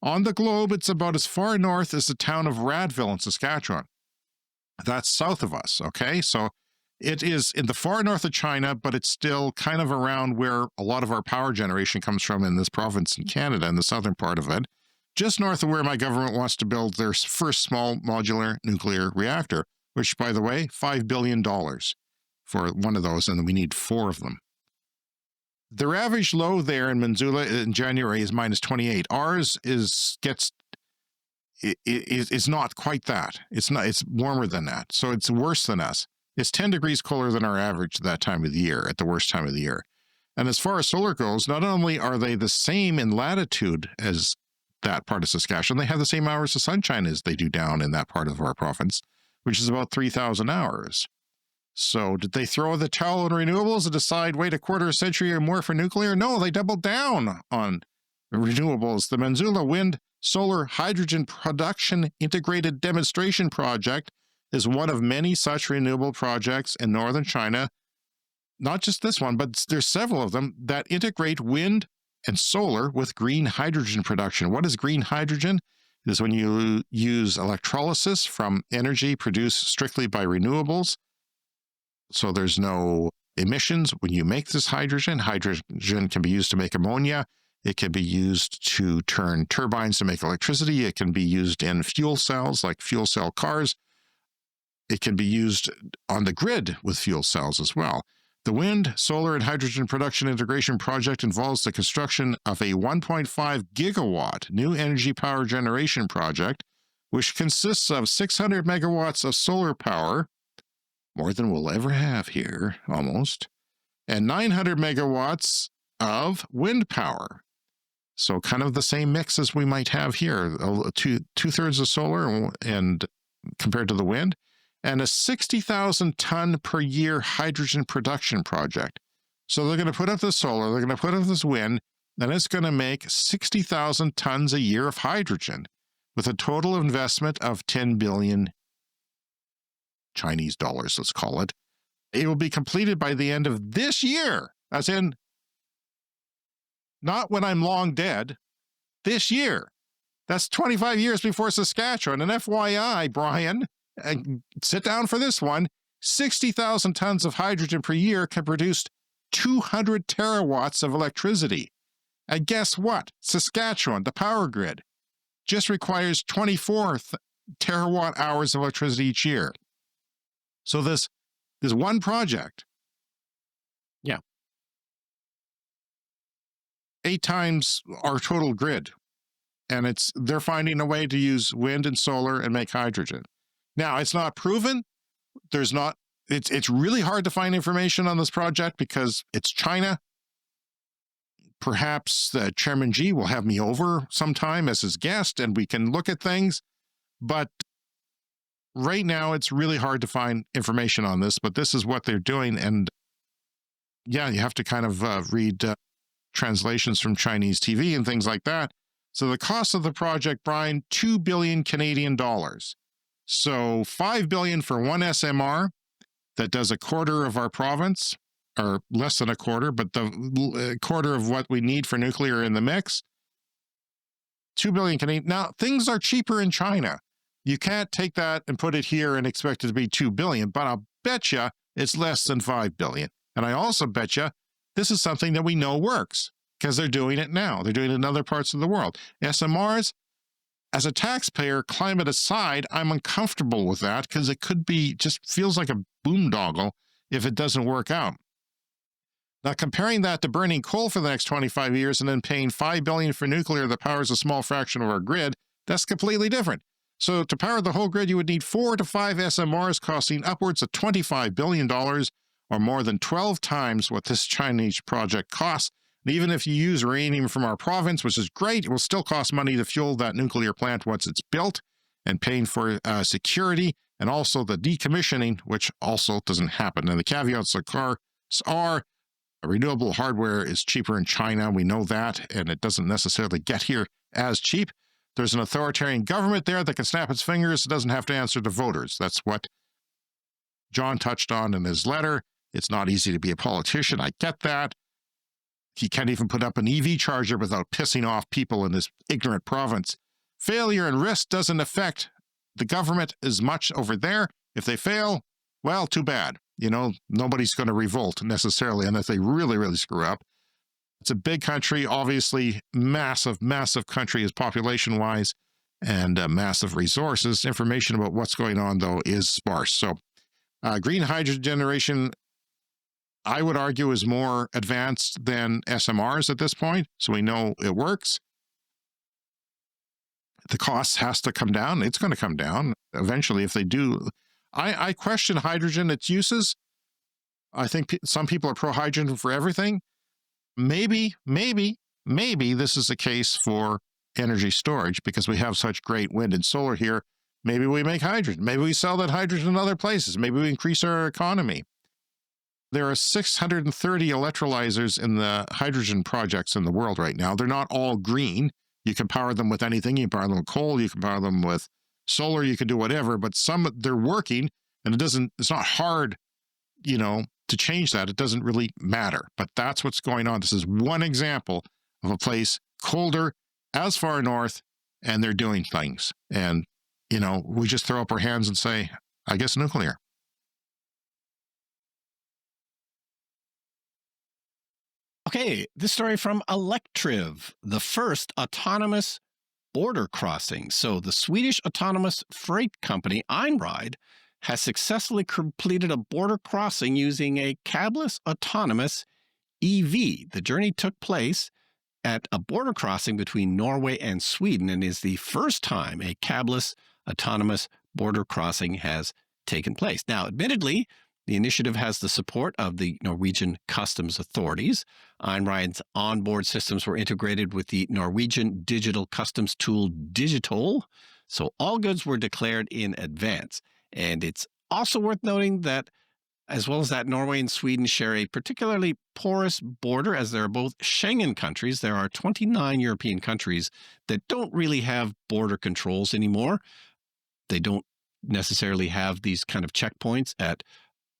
On the globe, it's about as far north as the town of Radville in Saskatchewan. That's south of us, okay? So it is in the far north of China, but it's still kind of around where a lot of our power generation comes from in this province in Canada, in the southern part of it. just north of where my government wants to build their first small modular nuclear reactor, which, by the way, $5 billion for one of those, and we need 4 of them. Their average low there in Missoula in January is minus 28. Ours is not quite that. It's warmer than that. So it's worse than us. It's 10 degrees colder than our average that time of the year, at the worst time of the year. And as far as solar goes, not only are they the same in latitude as that part of Saskatchewan, they have the same hours of sunshine as they do down in that part of our province, which is about 3,000 hours. So did they throw the towel on renewables and decide, wait a quarter century or more for nuclear? No, they doubled down on renewables. The Missoula Wind Solar Hydrogen Production Integrated Demonstration Project is one of many such renewable projects in northern China. Not just this one, but there's several of them that integrate wind and solar with green hydrogen production. What is green hydrogen? It is when you use electrolysis from energy produced strictly by renewables. So there's no emissions when you make this hydrogen. Hydrogen can be used to make ammonia. It can be used to turn turbines to make electricity. It can be used in fuel cells, like fuel cell cars. It can be used on the grid with fuel cells as well. The Wind, Solar, and Hydrogen Production Integration Project involves the construction of a 1.5 gigawatt new energy power generation project, which consists of 600 megawatts of solar power, more than we'll ever have here, almost, and 900 megawatts of wind power. So kind of the same mix as we might have here, two-thirds of solar and compared to the wind, and a 60,000 ton per year hydrogen production project. So they're going to put up the solar, they're going to put up this wind, and it's going to make 60,000 tons a year of hydrogen with a total investment of 10 billion Chinese dollars, let's call it. It will be completed by the end of this year, as in, not when I'm long dead, this year. That's 25 years before Saskatchewan. And FYI, Brian, sit down for this one, 60,000 tons of hydrogen per year can produce 200 terawatts of electricity. And guess what? Saskatchewan, the power grid, just requires 24 terawatt hours of electricity each year. So this one project, 8 times our total grid. And they're finding a way to use wind and solar and make hydrogen. Now, it's not proven. It's really hard to find information on this project because it's China. Perhaps Chairman Xi will have me over sometime as his guest and we can look at things. But right now, it's really hard to find information on this, but this is what they're doing. And yeah, you have to kind of read translations from Chinese TV and things like that. So the cost of the project, Brian, 2 billion Canadian dollars. So 5 billion for one SMR that does a quarter of our province, or less than a quarter, but the quarter of what we need for nuclear in the mix. 2 billion Canadian. Now, things are cheaper in China. You can't take that and put it here and expect it to be 2 billion, but I'll bet you it's less than 5 billion. And I also bet you this is something that we know works because they're doing it now. They're doing it in other parts of the world. SMRs, as a taxpayer, climate aside, I'm uncomfortable with that because it could be, just feels like a boondoggle if it doesn't work out. Now, comparing that to burning coal for the next 25 years and then paying $5 billion for nuclear that powers a small fraction of our grid, that's completely different. So to power the whole grid, you would need 4 to 5 SMRs costing upwards of $25 billion, or more than 12 times what this Chinese project costs. And even if you use uranium from our province, which is great, it will still cost money to fuel that nuclear plant once it's built, and paying for security and also the decommissioning, which also doesn't happen. And the caveats are renewable hardware is cheaper in China. We know that, and it doesn't necessarily get here as cheap. There's an authoritarian government there that can snap its fingers. It doesn't have to answer to voters. That's what John touched on in his letter. It's not easy to be a politician. I get that. He can't even put up an EV charger without pissing off people in this ignorant province. Failure and risk doesn't affect the government as much over there. If they fail, well, too bad. Nobody's going to revolt necessarily unless they really, really screw up. It's a big country, obviously massive, massive country is population-wise, and massive resources. Information about what's going on, though, is sparse. So green hydrogen generation, I would argue, is more advanced than SMRs at this point, so we know it works. The cost has to come down. It's going to come down eventually if they do. I question hydrogen, its uses. I think some people are pro-hydrogen for everything. Maybe this is a case for energy storage because we have such great wind and solar here. Maybe we make hydrogen. Maybe we sell that hydrogen in other places. Maybe we increase our economy. There are 630 electrolyzers in the hydrogen projects in the world right now. They're not all green. You can power them with anything. You can power them with coal. You can power them with solar. You can do whatever. But some, they're working, and it's not hard, to change that. It doesn't really matter. But that's what's going on. This is one example of a place colder, as far north, and they're doing things. And, we just throw up our hands and say, I guess nuclear. Okay, this story from Electrive, the first autonomous border crossing. So the Swedish autonomous freight company Einride has successfully completed a border crossing using a cabless autonomous EV. The journey took place at a border crossing between Norway and Sweden and is the first time a cabless autonomous border crossing has taken place. Now, admittedly, the initiative has the support of the Norwegian customs authorities. Einride's onboard systems were integrated with the Norwegian digital customs tool Digital, so all goods were declared in advance. And it's also worth noting that, as well as that, Norway and Sweden share a particularly porous border, as they are both Schengen countries. There are 29 European countries that don't really have border controls anymore. They don't necessarily have these kind of checkpoints at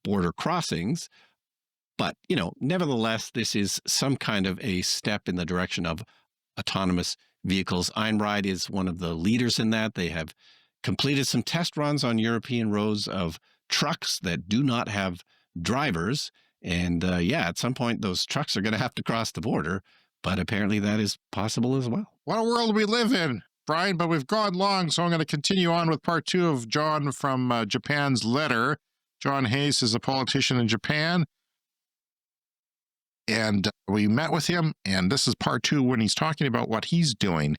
border crossings. But, nevertheless, this is some kind of a step in the direction of autonomous vehicles. Einride is one of the leaders in that. They have completed some test runs on European roads of trucks that do not have drivers. And at some point, those trucks are going to have to cross the border. But apparently that is possible as well. What a world we live in, Brian, but we've gone long, so I'm going to continue on with part 2 of John from Japan's letter. John Hayes is a politician in Japan, and we met with him, and this is part 2 when he's talking about what he's doing.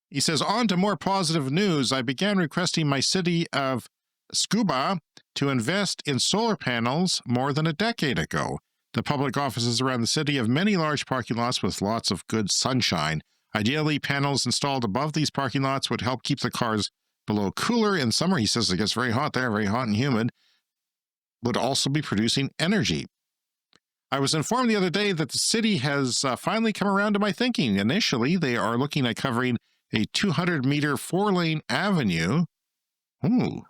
He says, on to more positive news. I began requesting my city of Tsukuba to invest in solar panels more than a decade ago. The public offices around the city have many large parking lots with lots of good sunshine. Ideally, panels installed above these parking lots would help keep the cars below cooler in summer. He says it gets very hot there, very hot and humid, would also be producing energy. I was informed the other day that the city has finally come around to my thinking. Initially, they are looking at covering a 200-meter 4-lane avenue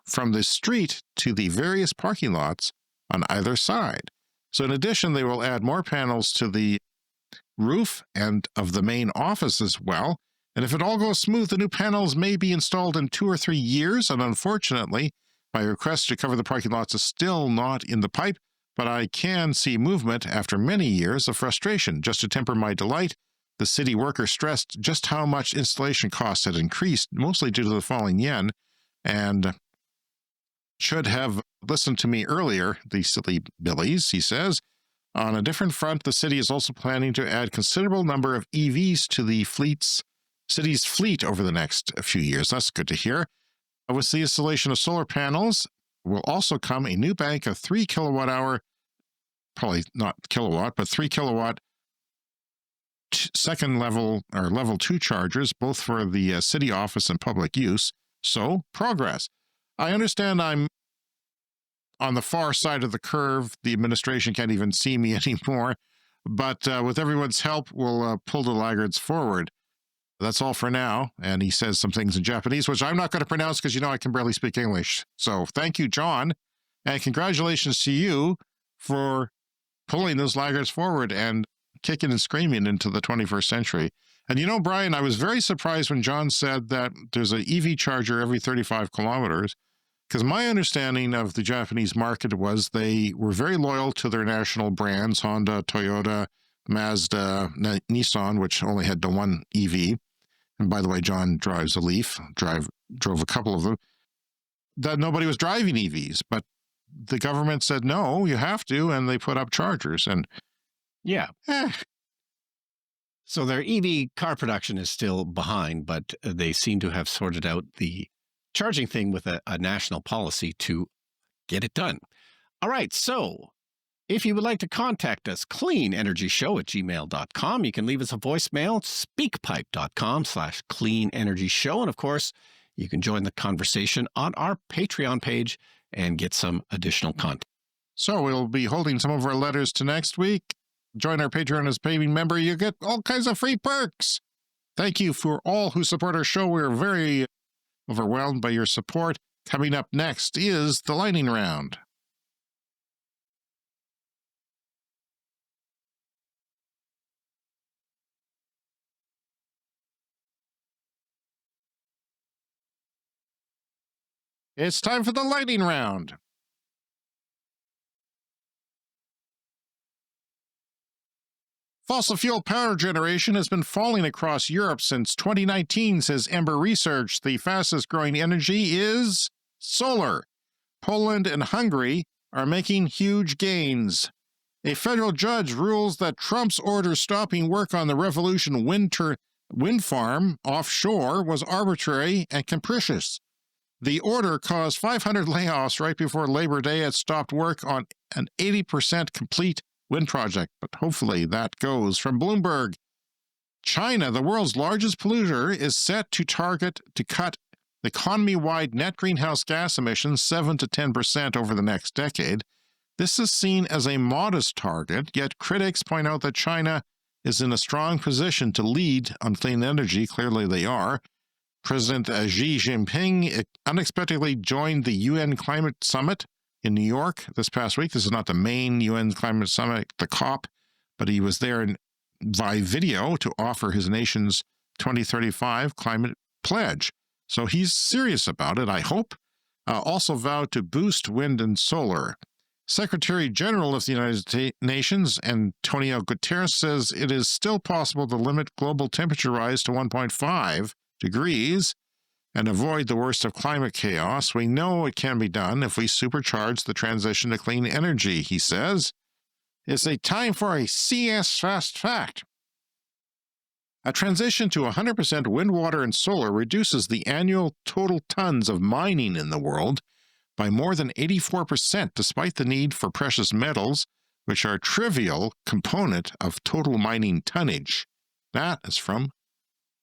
from the street to the various parking lots on either side. So in addition, they will add more panels to the roof and of the main office as well. And if it all goes smooth, the new panels may be installed in 2 or 3 years. And unfortunately, my request to cover the parking lots is still not in the pipe, but I can see movement after many years of frustration. Just to temper my delight, the city worker stressed just how much installation costs had increased, mostly due to the falling yen, and should have listened to me earlier, the silly billies, he says. On a different front, the city is also planning to add considerable number of EVs to the city's fleet over the next few years. That's good to hear. With the installation of solar panels will also come a new bank of 3 kilowatt hour, probably not kilowatt, but 3 kilowatt second level or level 2 chargers, both for the city office and public use. So, progress. I understand I'm on the far side of the curve. The administration can't even see me anymore. But with everyone's help, we'll pull the laggards forward. That's all for now. And he says some things in Japanese, which I'm not going to pronounce because I can barely speak English. So thank you, John. And congratulations to you for pulling those laggards forward and kicking and screaming into the 21st century. And Brian, I was very surprised when John said that there's an EV charger every 35 kilometers. Because my understanding of the Japanese market was they were very loyal to their national brands, Honda, Toyota, Mazda, Nissan, which only had the one EV. And by the way, John drives a Leaf, drove a couple of them, that nobody was driving EVs. But the government said, no, you have to, and they put up chargers. And Yeah. So their EV car production is still behind, but they seem to have sorted out the charging thing with a national policy to get it done. All right. So if you would like to contact us, cleanenergyshow@gmail.com. You can leave us a voicemail, speakpipe.com/cleanenergyshow. And of course, you can join the conversation on our Patreon page and get some additional content. So we'll be holding some of our letters to next week. Join our Patreon as a paying member. You get all kinds of free perks. Thank you for all who support our show. We're very overwhelmed by your support. Coming up next is the lightning round. It's time for the lightning round. Fossil fuel power generation has been falling across Europe since 2019, says Ember Research. The fastest growing energy is solar. Poland and Hungary are making huge gains. A federal judge rules that Trump's order stopping work on the Revolution wind farm offshore was arbitrary and capricious. The order caused 500 layoffs right before Labor Day. It stopped work on an 80% complete wind project, but hopefully that goes. From Bloomberg, China, the world's largest polluter, is set to target to cut economy-wide net greenhouse gas emissions 7 to 10% over the next decade. This is seen as a modest target, yet critics point out that China is in a strong position to lead on clean energy. Clearly they are. President Xi Jinping unexpectedly joined the UN Climate Summit in New York this past week. This is not the main UN Climate Summit, the COP, but he was there by video to offer his nation's 2035 climate pledge. So he's serious about it, I hope. Also vowed to boost wind and solar. Secretary General of the United Nations, Antonio Guterres, says it is still possible to limit global temperature rise to 1.5 degrees and avoid the worst of climate chaos. We know it can be done if we supercharge the transition to clean energy, he says. It's a time for a CS fast fact. A transition to 100% wind, water, and solar reduces the annual total tons of mining in the world by more than 84%, despite the need for precious metals, which are a trivial component of total mining tonnage. That is from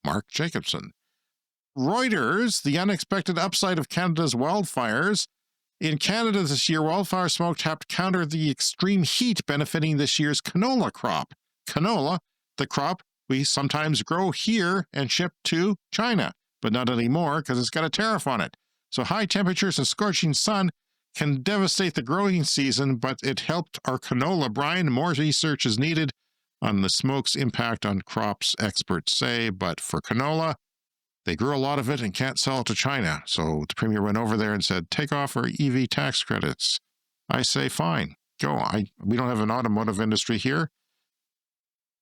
Mark Jacobson. Reuters, the unexpected upside of Canada's wildfires. In Canada this year, wildfire smoke helped counter the extreme heat benefiting this year's canola crop. Canola, the crop we sometimes grow here and ship to China, but not anymore because it's got a tariff on it. So high temperatures and scorching sun can devastate the growing season, but it helped our canola. Brian, more research is needed on the smoke's impact on crops, experts say, but for canola, they grew a lot of it and can't sell it to China. So the premier went over there and said, take off our EV tax credits. I say, fine, go. We don't have an automotive industry here,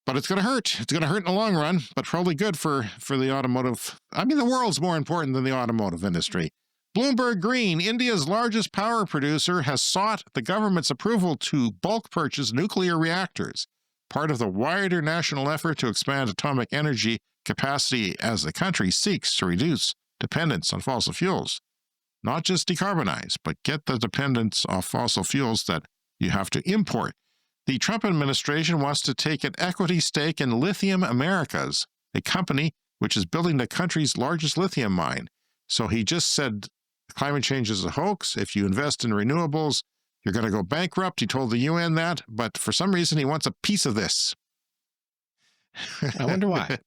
but it's going to hurt. It's going to hurt in the long run, but probably good for the automotive. I mean, the world's more important than the automotive industry. Bloomberg Green, India's largest power producer, has sought the government's approval to bulk purchase nuclear reactors, part of the wider national effort to expand atomic energy capacity as the country seeks to reduce dependence on fossil fuels. Not just decarbonize, but get the dependence of fossil fuels that you have to import. The Trump administration wants to take an equity stake in Lithium Americas, a company which is building the country's largest lithium mine. So he just said climate change is a hoax. If you invest in renewables, you're going to go bankrupt. He told the UN that, but for some reason he wants a piece of this. I wonder why.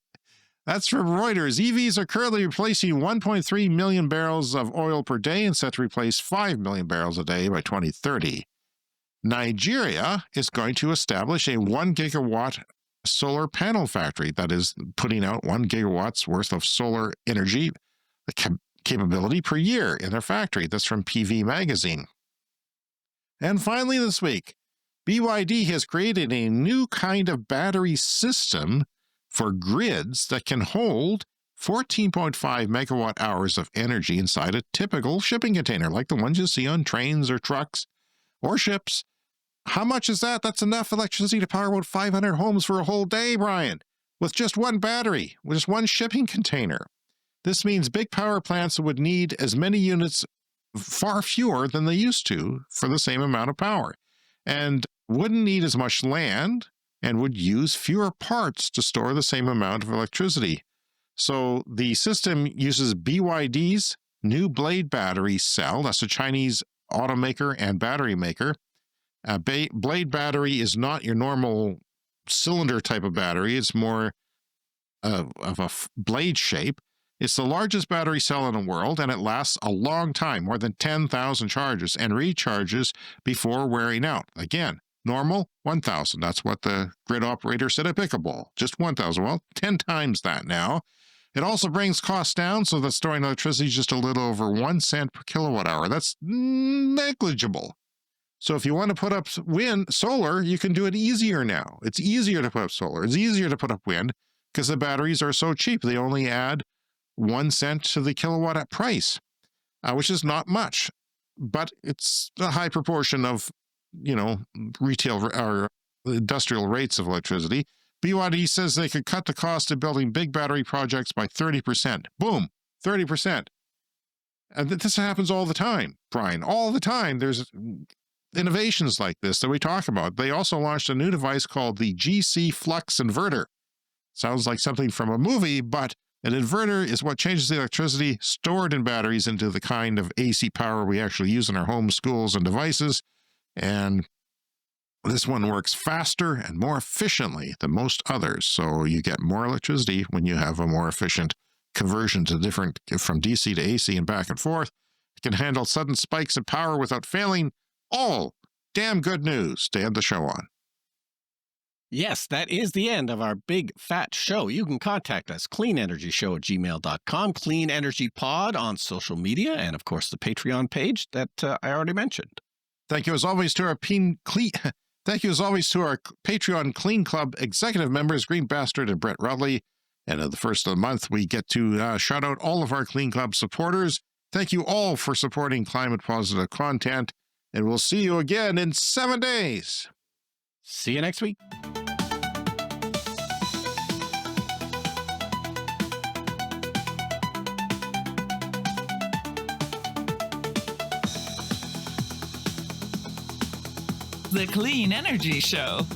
That's from Reuters. EVs are currently replacing 1.3 million barrels of oil per day and set to replace 5 million barrels a day by 2030. Nigeria is going to establish a 1 gigawatt solar panel factory that is putting out 1 gigawatts worth of solar energy capability per year in their factory. That's from PV Magazine. And finally this week, BYD has created a new kind of battery system for grids that can hold 14.5 megawatt hours of energy inside a typical shipping container, like the ones you see on trains or trucks or ships. How much is that? That's enough electricity to power about 500 homes for a whole day, Brian, with just one battery, with just one shipping container. This means big power plants would need as many units, far fewer than they used to, for the same amount of power, and wouldn't need as much land and would use fewer parts to store the same amount of electricity. So the system uses BYD's new Blade battery cell. That's a Chinese automaker and battery maker. Blade battery is not your normal cylinder type of battery. It's more of a blade shape. It's the largest battery cell in the world, and it lasts a long time, more than 10,000 charges, and recharges before wearing out. Again, normal, 1,000. That's what the grid operator said at Pickleball. Just 1,000. Well, 10 times that now. It also brings costs down, so that storing electricity is just a little over 1 cent per kilowatt hour. That's negligible. So if you want to put up solar, you can do it easier now. It's easier to put up solar. It's easier to put up wind because the batteries are so cheap. They only add 1 cent to the kilowatt price, which is not much, but it's a high proportion of, retail or industrial rates of electricity. BYD says they could cut the cost of building big battery projects by 30%. Boom, 30%. And this happens all the time, Brian, all the time. There's innovations like this that we talk about. They also launched a new device called the GC Flux Inverter. Sounds like something from a movie, but an inverter is what changes the electricity stored in batteries into the kind of AC power we actually use in our homes, schools, and devices. And this one works faster and more efficiently than most others. So you get more electricity when you have a more efficient conversion to from DC to AC and back and forth. It can handle sudden spikes in power without failing. All damn good news to end the show on. Yes, that is the end of our big fat show. You can contact us, cleanenergyshow@gmail.com, Clean Energy Pod on social media, and of course the Patreon page that I already mentioned. Thank you as always to our Patreon Clean Club executive members, Green Bastard and Brett Rudley. And at the first of the month, we get to shout out all of our Clean Club supporters. Thank you all for supporting climate positive content, and we'll see you again in 7 days. See you next week. The Clean Energy Show.